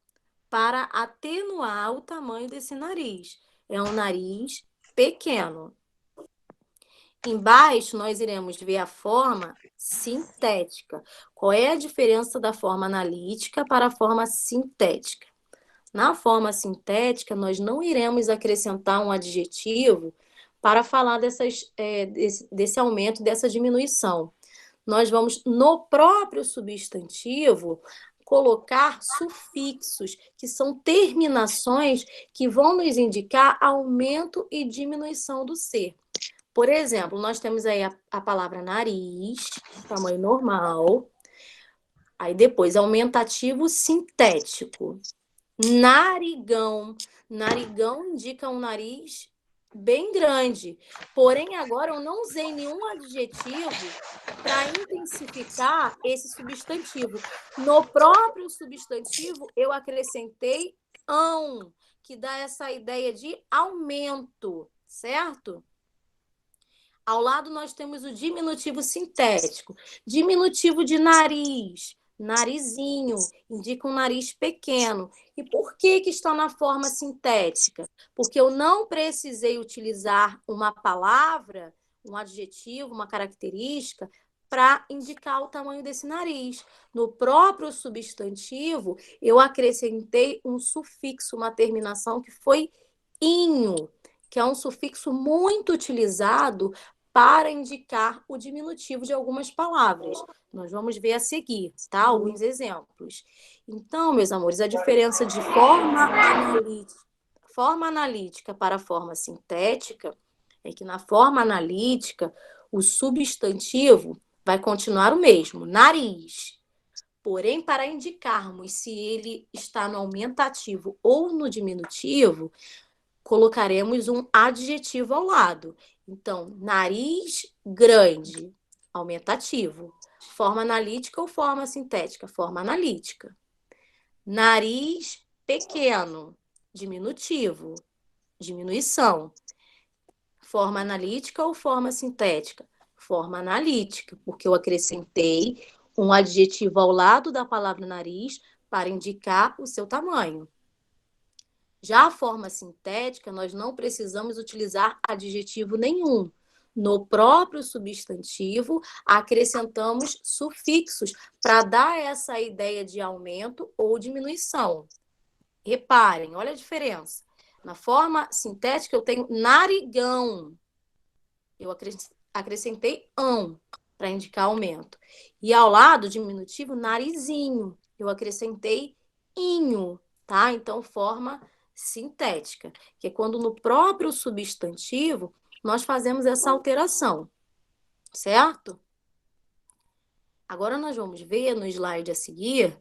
para atenuar o tamanho desse nariz. É um nariz pequeno. Embaixo, nós iremos ver a forma sintética. Qual é a diferença da forma analítica para a forma sintética? Na forma sintética, nós não iremos acrescentar um adjetivo para falar desse aumento, dessa diminuição. Nós vamos, no próprio substantivo, colocar sufixos, que são terminações que vão nos indicar aumento e diminuição do ser. Por exemplo, nós temos aí a palavra nariz, tamanho normal. Aí depois, aumentativo sintético. Narigão. Narigão indica um nariz bem grande. Porém, agora eu não usei nenhum adjetivo para intensificar esse substantivo. No próprio substantivo, eu acrescentei ão, que dá essa ideia de aumento, certo? Ao lado nós temos o diminutivo sintético. Diminutivo de nariz, narizinho, indica um nariz pequeno. E por que está na forma sintética? Porque eu não precisei utilizar uma palavra, um adjetivo, uma característica, para indicar o tamanho desse nariz. No próprio substantivo, eu acrescentei um sufixo, uma terminação que foi inho, que é um sufixo muito utilizado para indicar o diminutivo de algumas palavras. Nós vamos ver a seguir, tá? Alguns exemplos. Então, meus amores, a diferença de forma analítica para forma sintética é que na forma analítica, o substantivo vai continuar o mesmo, nariz. Porém, para indicarmos se ele está no aumentativo ou no diminutivo, colocaremos um adjetivo ao lado. Então, nariz grande, aumentativo. Forma analítica ou forma sintética? Forma analítica. Nariz pequeno, diminutivo, diminuição. Forma analítica ou forma sintética? Forma analítica, porque eu acrescentei um adjetivo ao lado da palavra nariz para indicar o seu tamanho. Já a forma sintética, nós não precisamos utilizar adjetivo nenhum. No próprio substantivo, acrescentamos sufixos para dar essa ideia de aumento ou diminuição. Reparem, olha a diferença. Na forma sintética, eu tenho narigão. Eu acrescentei ão para indicar aumento. E ao lado, diminutivo, narizinho. Eu acrescentei inho, tá? Então, forma sintética, que é quando no próprio substantivo nós fazemos essa alteração, certo? Agora nós vamos ver no slide a seguir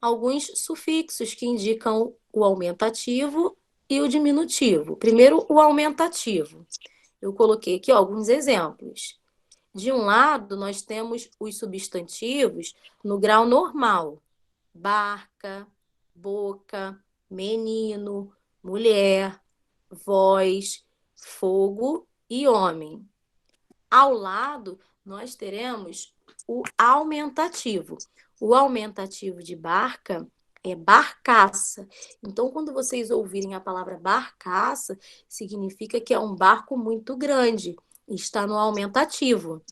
alguns sufixos que indicam o aumentativo e o diminutivo. Primeiro, o aumentativo. Eu coloquei aqui alguns exemplos. De um lado, nós temos os substantivos no grau normal: barca, boca, menino, mulher, voz, fogo e homem. Ao lado, nós teremos o aumentativo. O aumentativo de barca é barcaça. Então, quando vocês ouvirem a palavra barcaça, significa que é um barco muito grande. Está no aumentativo.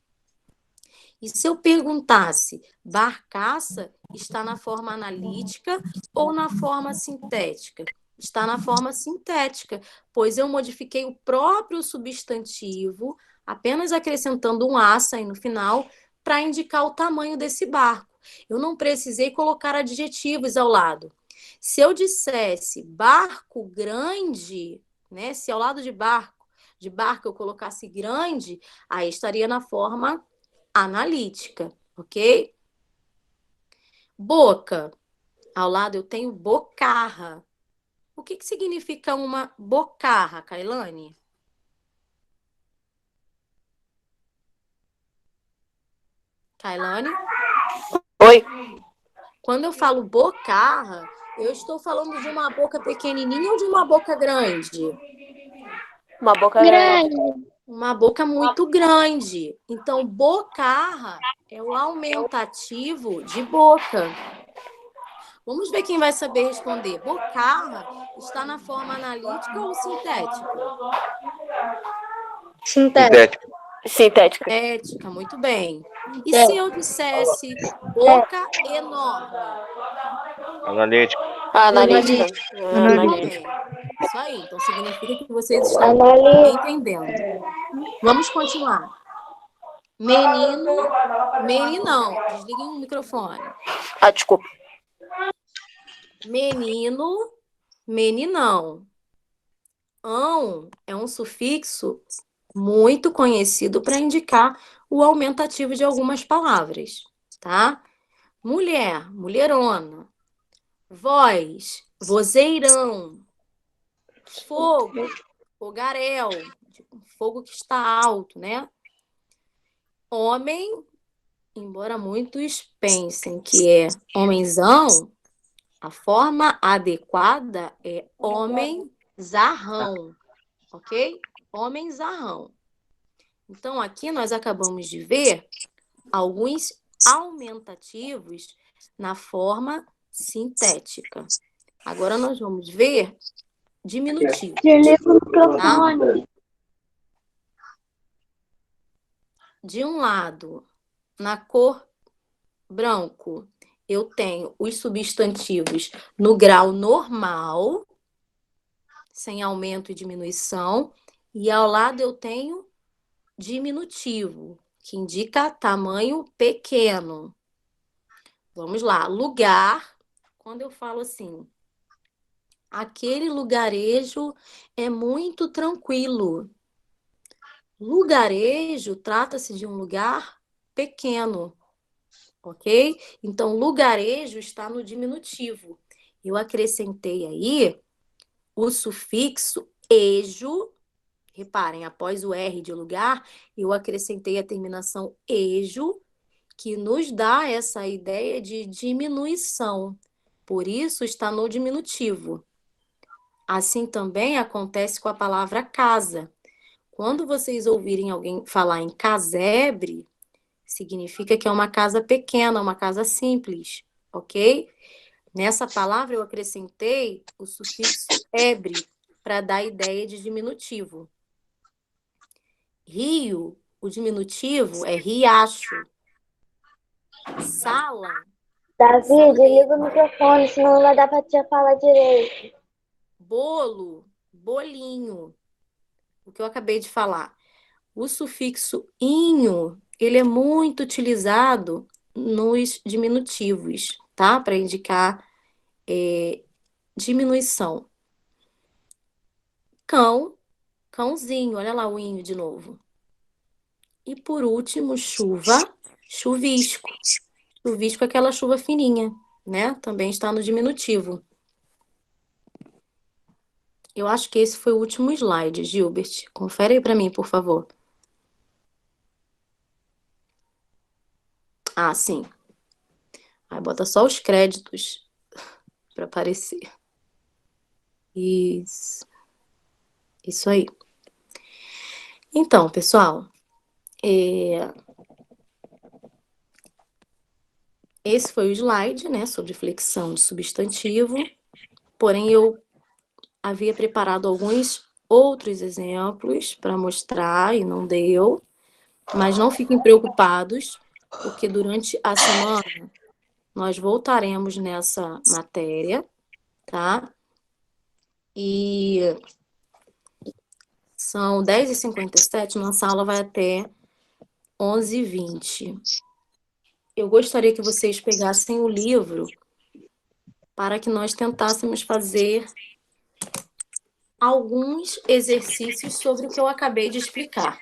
E se eu perguntasse, barcaça está na forma analítica ou na forma sintética? Está na forma sintética, pois eu modifiquei o próprio substantivo, apenas acrescentando um aça aí no final, para indicar o tamanho desse barco. Eu não precisei colocar adjetivos ao lado. Se eu dissesse barco grande, né? Se ao lado de barco eu colocasse grande, aí estaria na forma analítica, ok? Boca. Ao lado eu tenho bocarra. O que significa uma bocarra, Kailane? Kailane? Oi. Quando eu falo bocarra, eu estou falando de uma boca pequenininha ou de uma boca grande? Uma boca Grande. Uma boca muito grande. Então, bocarra é o aumentativo de boca. Vamos ver quem vai saber responder. Bocarra está na forma analítica ou sintética? Sintético. Sintética. Sintética, muito bem. E se eu dissesse boca enorme? Analítico. Analítica. Muito bem. Isso aí. Então, significa que vocês estão entendendo. Vamos continuar. Menino, meninão. Desliguem o microfone. Desculpa. Menino, meninão. Ão é um sufixo muito conhecido para indicar o aumentativo de algumas palavras, tá? Mulher, mulherona. Voz, vozeirão. Fogo, fogaréu. Fogo que está alto, né? Homem, embora muitos pensem que é homenzão, A forma adequada é homem-zarrão, ok? Homem-zarrão. Então, aqui nós acabamos de ver alguns aumentativos na forma sintética. Agora nós vamos ver diminutivo, Desliga o tá? microfone. De um lado, na cor branco, eu tenho os substantivos no grau normal, sem aumento e diminuição, e ao lado eu tenho diminutivo, que indica tamanho pequeno. Vamos lá, lugar, quando eu falo assim, aquele lugarejo é muito tranquilo. Lugarejo trata-se de um lugar pequeno, ok? Então, lugarejo está no diminutivo. Eu acrescentei aí o sufixo ejo. Reparem, após o R de lugar, eu acrescentei a terminação ejo, que nos dá essa ideia de diminuição. Por isso, está no diminutivo. Assim também acontece com a palavra casa. Quando vocês ouvirem alguém falar em casebre, significa que é uma casa pequena, uma casa simples, ok? Nessa palavra eu acrescentei o sufixo ebre para dar a ideia de diminutivo. Rio, o diminutivo é riacho. Sala, Davi, desliga o microfone, senão não vai dar pra te falar direito. bolo, bolinho. O que eu acabei de falar. O sufixo inho, ele é muito utilizado nos diminutivos, tá? Para indicar diminuição. Cão, cãozinho, olha lá o inho de novo. E por último, chuva, chuvisco. Chuvisco é aquela chuva fininha, né? Também está no diminutivo. Eu acho que esse foi o último slide, Gilbert. Confere aí para mim, por favor. Ah, sim. Aí bota só os créditos para aparecer. Isso. Isso aí. Então, pessoal, esse foi o slide, né, sobre flexão de substantivo. Porém, eu havia preparado alguns outros exemplos para mostrar e não deu. Mas não fiquem preocupados, porque durante a semana nós voltaremos nessa matéria, tá? E são 10h57, nossa aula vai até 11h20. Eu gostaria que vocês pegassem o livro para que nós tentássemos fazer alguns exercícios sobre o que eu acabei de explicar.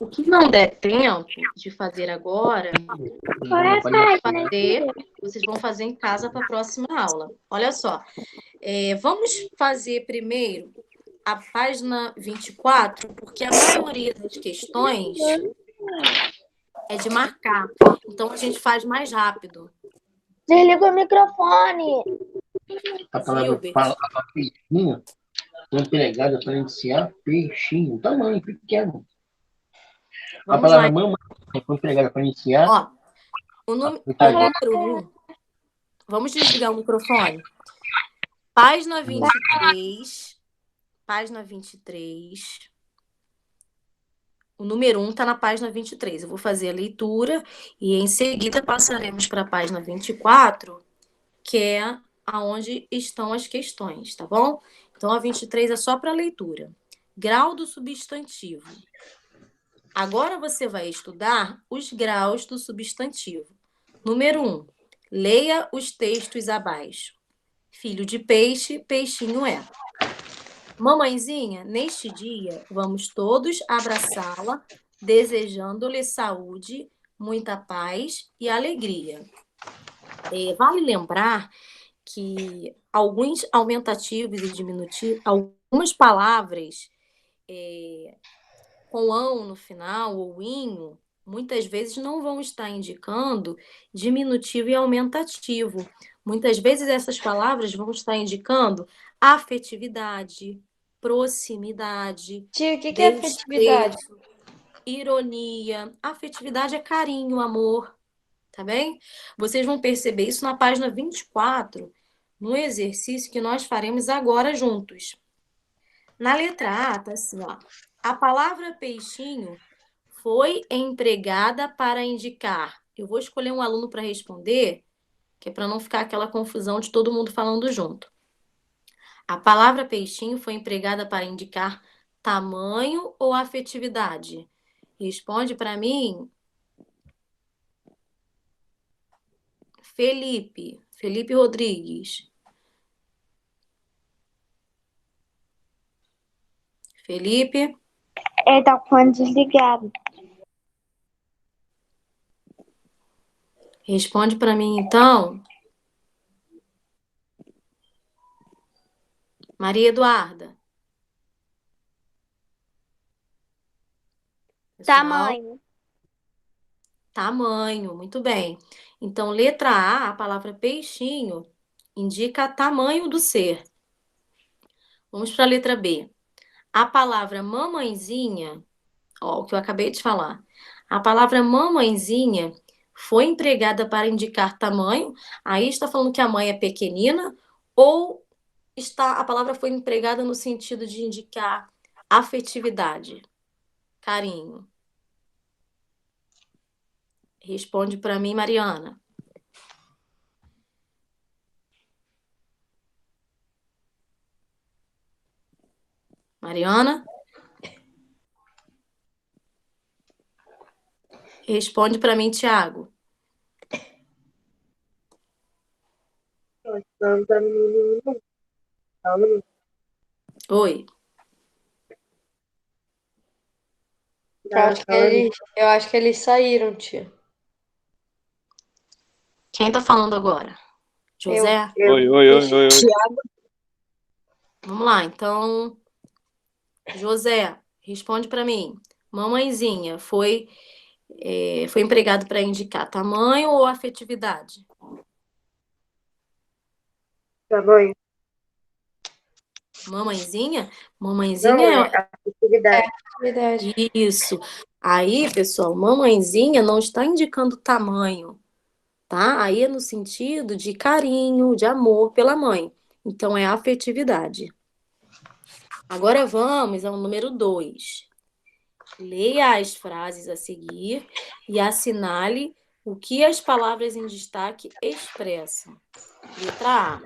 O que não der tempo de fazer agora, vocês vão fazer em casa para a próxima aula. Olha só, vamos fazer primeiro a página 24, porque a maioria das questões é de marcar. Então, a gente faz mais rápido. Desliga o microfone. A palavra peixinho foi empregada para iniciar peixinho, tamanho pequeno. A palavra mamãe foi empregada para iniciar. Ó, o número 1. Vamos desligar o microfone. Página 23. Página 23. O número 1 está na página 23. Eu vou fazer a leitura e em seguida passaremos para a página 24, que é aonde estão as questões, tá bom? Então, a 23 é só para leitura. Grau do substantivo. Agora você vai estudar os graus do substantivo. Número 1. Leia os textos abaixo. Filho de peixe, peixinho é. Mamãezinha, neste dia, vamos todos abraçá-la, desejando-lhe saúde, muita paz e alegria. Vale lembrar que alguns aumentativos e diminutivos, algumas palavras com ão no final ou inho, muitas vezes não vão estar indicando diminutivo e aumentativo. Muitas vezes essas palavras vão estar indicando afetividade, proximidade, Tia, o que é afetividade? desprezo, ironia. Afetividade é carinho, amor, tá bem? Vocês vão perceber isso na página 24, no exercício que nós faremos agora juntos. Na letra A, tá assim, ó. A palavra peixinho foi empregada para indicar. Eu vou escolher um aluno para responder, que é para não ficar aquela confusão de todo mundo falando junto. A palavra peixinho foi empregada para indicar tamanho ou afetividade? Responde para mim, Felipe Rodrigues. Felipe? Ele tá com o fone desligado. Responde para mim, então. Maria Eduarda. Pessoal, tamanho, muito bem. Então, letra A palavra peixinho, indica tamanho do ser. Vamos para a letra B. A palavra mamãezinha, ó, o que eu acabei de falar. A palavra mamãezinha foi empregada para indicar tamanho. Aí está falando que a mãe é pequenina ou a palavra foi empregada no sentido de indicar afetividade, carinho? Responde para mim, Mariana. Mariana? Responde para mim, Tiago. Oi. Eu acho que eles saíram, tia. Quem tá falando agora? José? Oi, oi, oi, oi, oi. Vamos lá, então. José, responde para mim. Mamãezinha foi empregado para indicar tamanho ou afetividade? Tamanho. Mamãezinha? Não, Mamãezinha é afetividade. Verdade. Isso. Aí, pessoal, mamãezinha não está indicando tamanho, tá? Aí é no sentido de carinho, de amor pela mãe. Então, é afetividade. Agora vamos ao número 2. Leia as frases a seguir e assinale o que as palavras em destaque expressam. Letra A.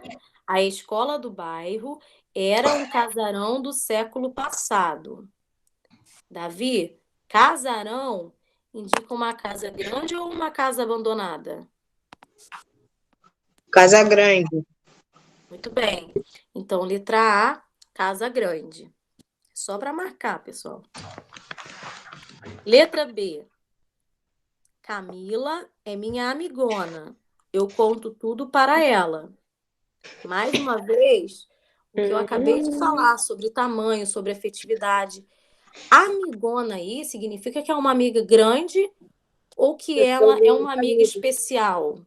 A escola do bairro era um casarão do século passado. Davi, casarão indica uma casa grande ou uma casa abandonada? Casa Grande. Muito bem. Então, letra A, casa grande. Só para marcar, pessoal. Letra B. Camila é minha amigona. Eu conto tudo para ela. Mais uma vez, o que eu acabei de falar sobre tamanho, sobre afetividade. Amigona aí significa que é uma amiga grande ou que ela é uma amiga especial?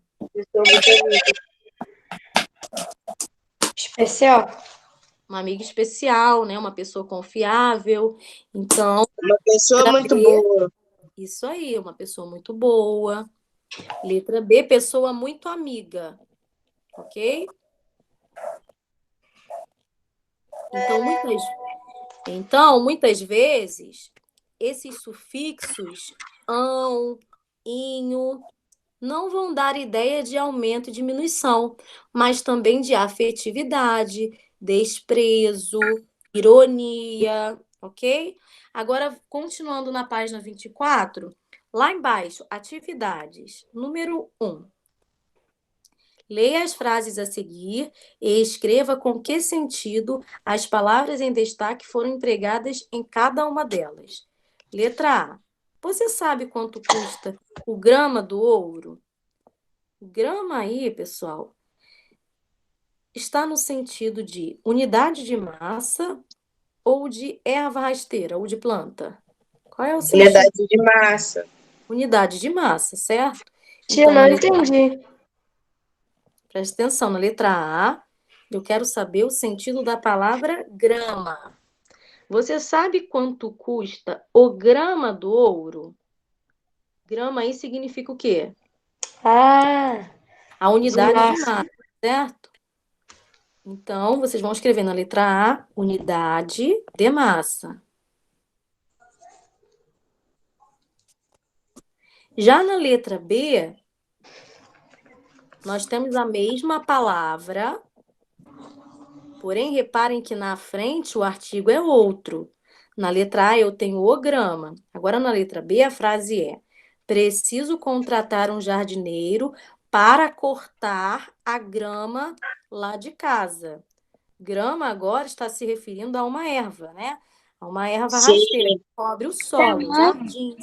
Especial. Uma amiga especial, né? Uma pessoa confiável. Então, Uma pessoa letra muito B, boa. isso aí, uma pessoa muito boa. Letra B, pessoa muito amiga. Ok? Então, muitas vezes, esses sufixos ão, inho, não vão dar ideia de aumento e diminuição, mas também de afetividade, desprezo, ironia, ok? Agora, continuando na página 24, lá embaixo, atividades. Número 1. Leia as frases a seguir e escreva com que sentido as palavras em destaque foram empregadas em cada uma delas. Letra A. Você sabe quanto custa o grama do ouro? Grama aí, pessoal, está no sentido de unidade de massa ou de erva rasteira, ou de planta? Qual é o sentido? Unidade de massa. Unidade de massa, certo? Tia, Então, não na letra entendi. Presta atenção, na letra A, eu quero saber o sentido da palavra grama. Você sabe quanto custa o grama do ouro? Grama aí significa o quê? Ah, A unidade de massa. massa, certo? Então, vocês vão escrever na letra A, unidade de massa. Já na letra B, nós temos a mesma palavra, porém, reparem que na frente o artigo é outro. Na letra A eu tenho o grama. Agora, na letra B, a frase é: preciso contratar um jardineiro para cortar a grama lá de casa. Grama agora está se referindo a uma erva, né? A uma erva rasteira que cobre o solo, jardim,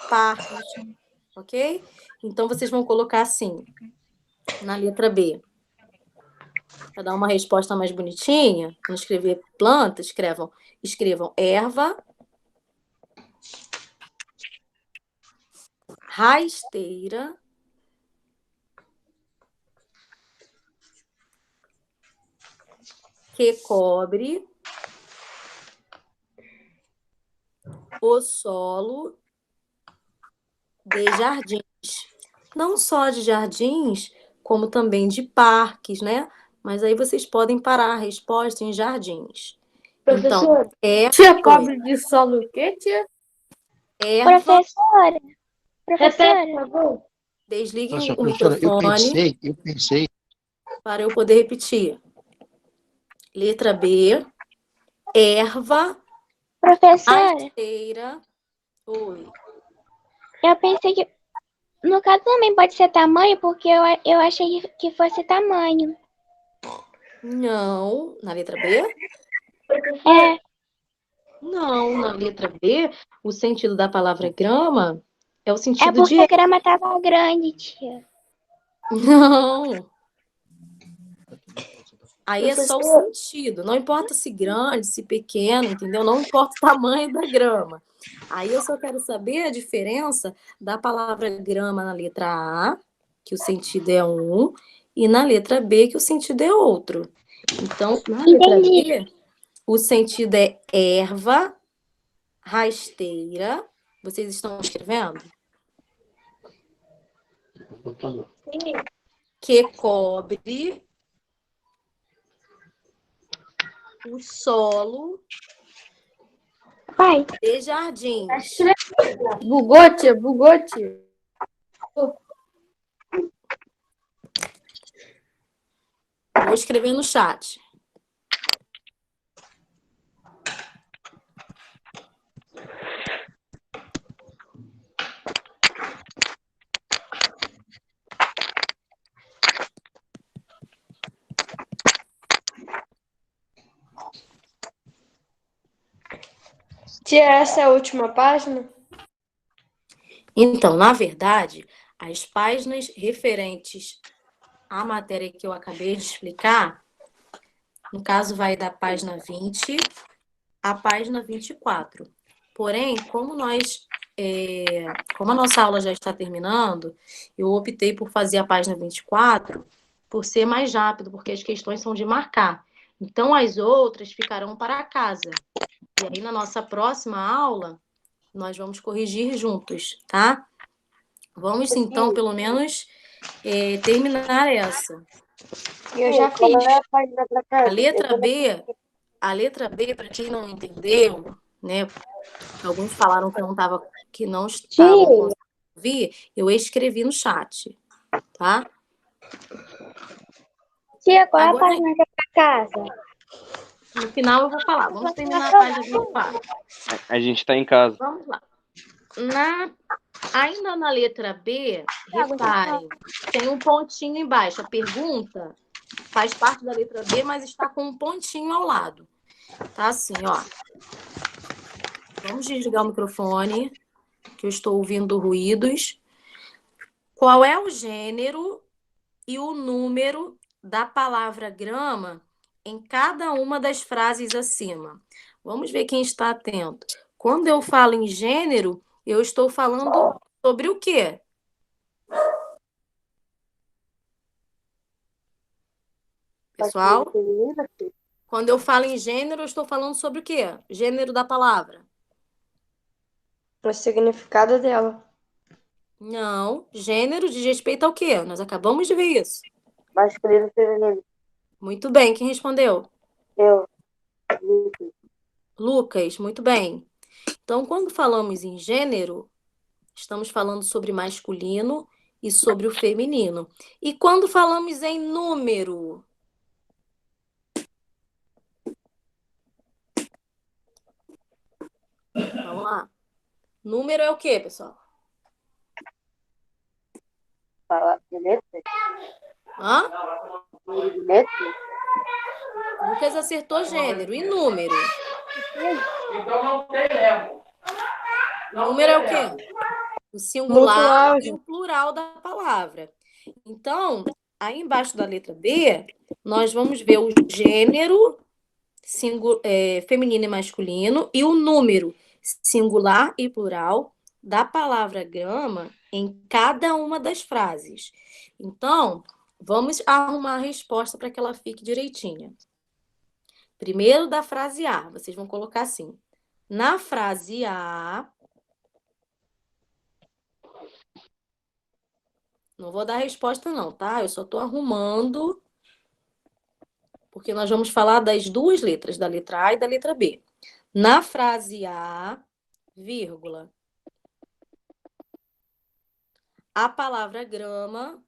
parques, ok? Então, vocês vão colocar assim, na letra B. Para dar uma resposta mais bonitinha, quando escrever planta, escrevam erva rasteira que cobre o solo de jardins. Não só de jardins, como também de parques, né? Mas aí vocês podem parar a resposta em jardins. Então, Tia, cobre de solo o quê, tia? erva. Professora, Repete, por favor. Desliguem Nossa, o professora, microfone eu pensei. para eu poder repetir. Letra B, erva professora, rasteira. Oi. eu pensei que no caso também pode ser tamanho, porque eu achei que fosse tamanho. Não, na letra B? É, Não, na letra B, o sentido da palavra grama é o é sentido porque de. a grama tava grande, tia. Não. Aí é só o sentido. Não importa se grande, se pequeno, entendeu? Não importa o tamanho da grama. Aí eu só quero saber a diferença da palavra grama na letra A, que o sentido é um, e na letra B, que o sentido é outro. Então, na letra B, o sentido é erva rasteira. Vocês estão escrevendo? Que cobre o solo Pai, de jardins. Bugou, tia, bugou, tia. Vou escrever no chat. Tia, essa é a última página? Então, na verdade, as páginas referentes à matéria que eu acabei de explicar, no caso, vai da página 20 à página 24. Porém, como a nossa aula já está terminando, eu optei por fazer a página 24 por ser mais rápido, porque as questões são de marcar. Então, as outras ficarão para casa. E aí, na nossa próxima aula, nós vamos corrigir juntos, tá? Vamos, então, pelo menos, terminar essa. Eu já Qual fiz. é a página pra cá? A letra B, para quem não entendeu, né? Alguns falaram que não estavam conseguindo ouvir, eu escrevi no chat, tá? tia, qual é a Agora, página que é pra casa? no final eu vou falar. Vamos terminar a página 24. A gente tá em casa. Vamos lá. Ainda na letra B, reparem, tem um pontinho embaixo. A pergunta faz parte da letra B, mas está com um pontinho ao lado. Tá assim, ó. Vamos desligar o microfone, que eu estou ouvindo ruídos. Qual é o gênero e o número da palavra grama em cada uma das frases acima? Vamos ver quem está atento. Quando eu falo em gênero, eu estou falando sobre o quê? Pessoal, quando eu falo em gênero, eu estou falando sobre o quê? Gênero da palavra. O significado dela. Não, gênero diz respeito ao quê? Nós acabamos de ver isso. Masculino e feminino. Muito bem, quem respondeu? Eu. Lucas, muito bem. Então, quando falamos em gênero, estamos falando sobre masculino e sobre o feminino. E quando falamos em número? Vamos lá. Número é o quê, pessoal? Fala de letra. Hã? De letra. Lucas acertou gênero. E número? Número é o quê? O singular e o plural da palavra. Então, aí embaixo da letra B, nós vamos ver o gênero feminino e masculino e o número singular e plural da palavra grama em cada uma das frases. Então, vamos arrumar a resposta para que ela fique direitinha. Primeiro da frase A, vocês vão colocar assim. Na frase A, não vou dar resposta não, tá? Eu só estou arrumando, porque nós vamos falar das duas letras, da letra A e da letra B. Na frase A, vírgula, a palavra grama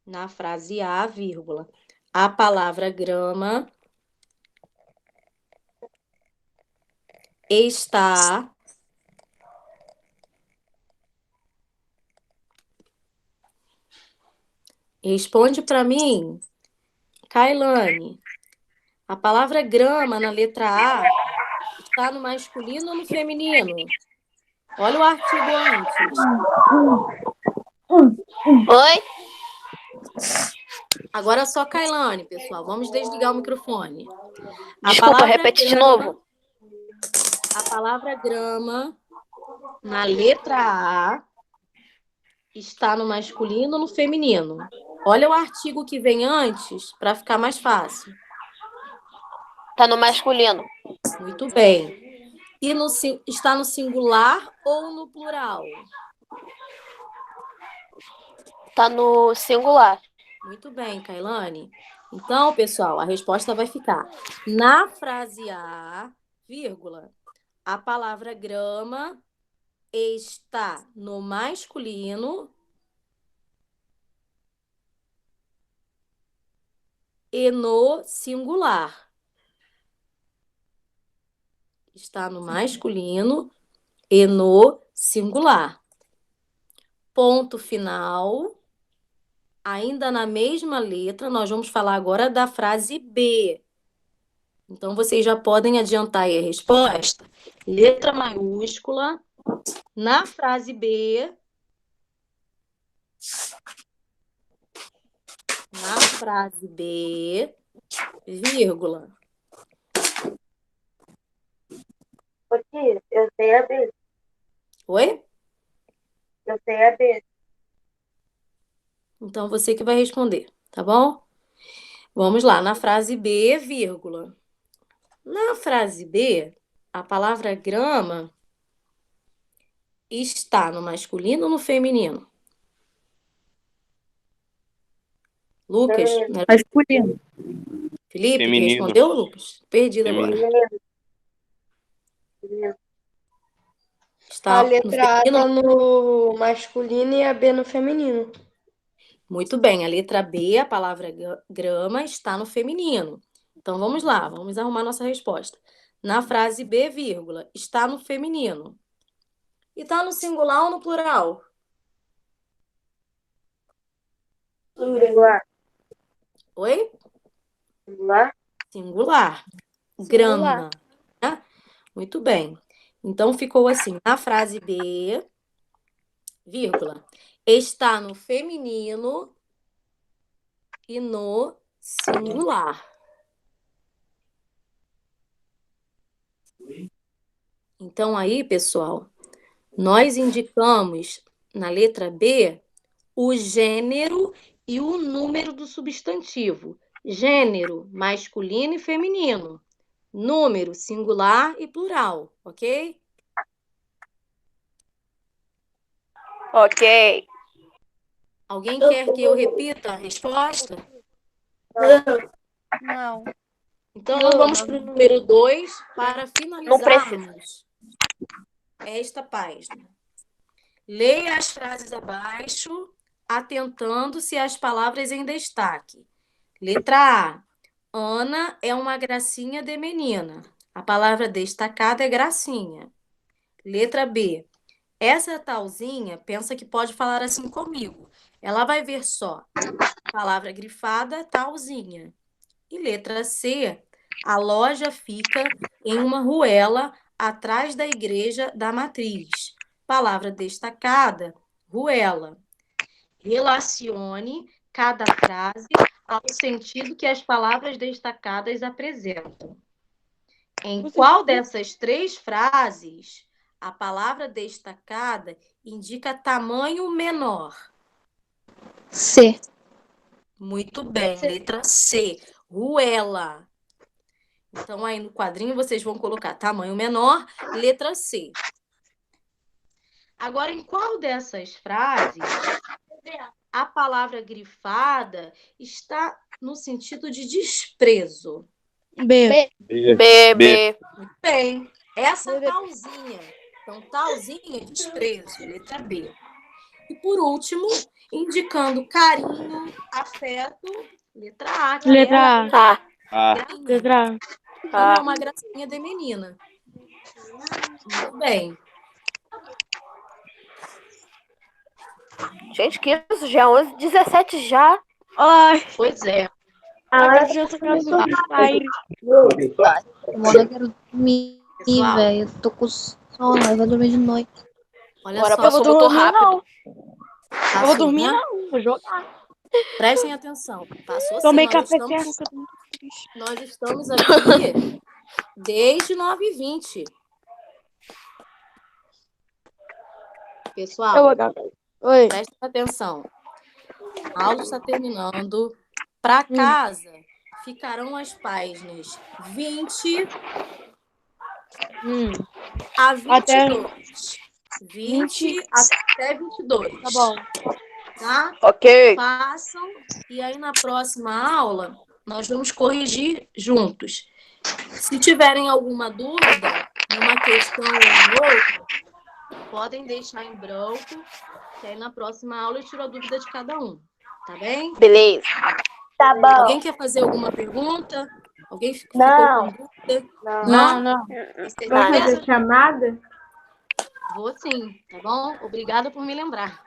na frase A, vírgula, a palavra grama está responde para mim, Kailane. A palavra grama na letra A está no masculino ou no feminino? Olha o artigo antes. Oi? Agora só Kailane, pessoal. Vamos desligar o microfone. Desculpa, repete de novo. A palavra grama na letra A está no masculino ou no feminino? Olha o artigo que vem antes para ficar mais fácil. Tá no masculino. Muito bem. E está no singular ou no plural? Tá no singular. Muito bem, Kailane. Então, pessoal, a resposta vai ficar na frase A, vírgula, a palavra grama está no masculino e no singular. Está no masculino e no singular. Ponto final. Ainda na mesma letra, nós vamos falar agora da frase B. Então, vocês já podem adiantar aí a resposta. Letra maiúscula. Na frase B. Na frase B, vírgula. Ô, tia, eu sei a B. Oi? Eu sei a B. Então, você que vai responder, tá bom? Vamos lá, na frase B, vírgula. Na frase B, a palavra grama está no masculino ou no feminino? Lucas? Feminino. Masculino. Felipe, que Feminino. respondeu, Lucas? Perdido agora. Feminino. Está A no letra A feminino? tá no masculino e a B no feminino. Muito bem, a letra B, a palavra grama, está no feminino. Então, vamos lá, vamos arrumar nossa resposta. Na frase B, vírgula, está no feminino. E está no singular ou no plural? Singular. Oi? Singular. Singular. Grama. Né? Muito bem. Então, ficou assim, na frase B, vírgula, está no feminino e no singular. Então, aí, pessoal, nós indicamos na letra B o gênero e o número do substantivo. Gênero, masculino e feminino. Número, singular e plural, ok? Ok. Alguém quer que eu repita a resposta? Não. Então, nós vamos para o número 2 para Não precisa. finalizarmos esta página. Leia as frases abaixo, atentando-se às palavras em destaque. Letra A. Ana é uma gracinha de menina. A palavra destacada é gracinha. Letra B. Essa talzinha pensa que pode falar assim comigo. Ela vai ver só. Palavra grifada, talzinha. E letra C. A loja fica em uma ruela atrás da igreja da matriz. Palavra destacada, ruela. Relacione cada frase ao sentido que as palavras destacadas apresentam. Em qual dessas 3 frases a palavra destacada indica tamanho menor? C. Muito bem, letra C, ruela. Então, aí no quadrinho vocês vão colocar tamanho menor, letra C. Agora, em qual dessas frases a palavra grifada está no sentido de desprezo? B. B. Muito bem. Essa talzinha. Então, talzinha, desprezo, letra B. E por último, indicando carinho, afeto, letra A. Que Letra é A. Ah, gracinha. Letra A. Então, é uma gracinha de menina. Muito bem. Gente, que isso? Já é 11h17 já. Ai, Pois é. agora eu tô querendo sair. Mano, eu quero dormir, Pessoal, velho. Eu tô com sono, eu vou dormir de noite. olha Agora só. passou muito rápido. Não. Passou, Eu vou dormir, né? não. Vou jogar. Prestem atenção. Passou sim. Tomei Nós café estamos, sem açúcar. nós estamos aqui desde 9h20. Pessoal, Eu vou jogar. Oi. prestem atenção. A aula está terminando. Para casa ficarão as páginas 20 a 22. 20 até 22. Tá bom. Tá? Ok. Façam. E aí, na próxima aula, nós vamos corrigir juntos. Se tiverem alguma dúvida, numa questão ou em outra, podem deixar em branco, que aí na próxima aula eu tiro a dúvida de cada um. Tá bem? Beleza. Tá bom. Alguém quer fazer alguma pergunta? Alguém ficou com dúvida? Não. Vai fazer chamada? Vou sim, tá bom? Obrigada por me lembrar.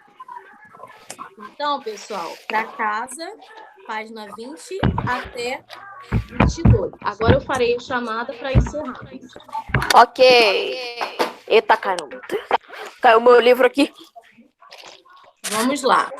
Então, pessoal, para casa, página 20 até 22. Agora eu farei a chamada para encerrar. Ok. Eita, caramba. Caiu meu livro aqui. Vamos lá.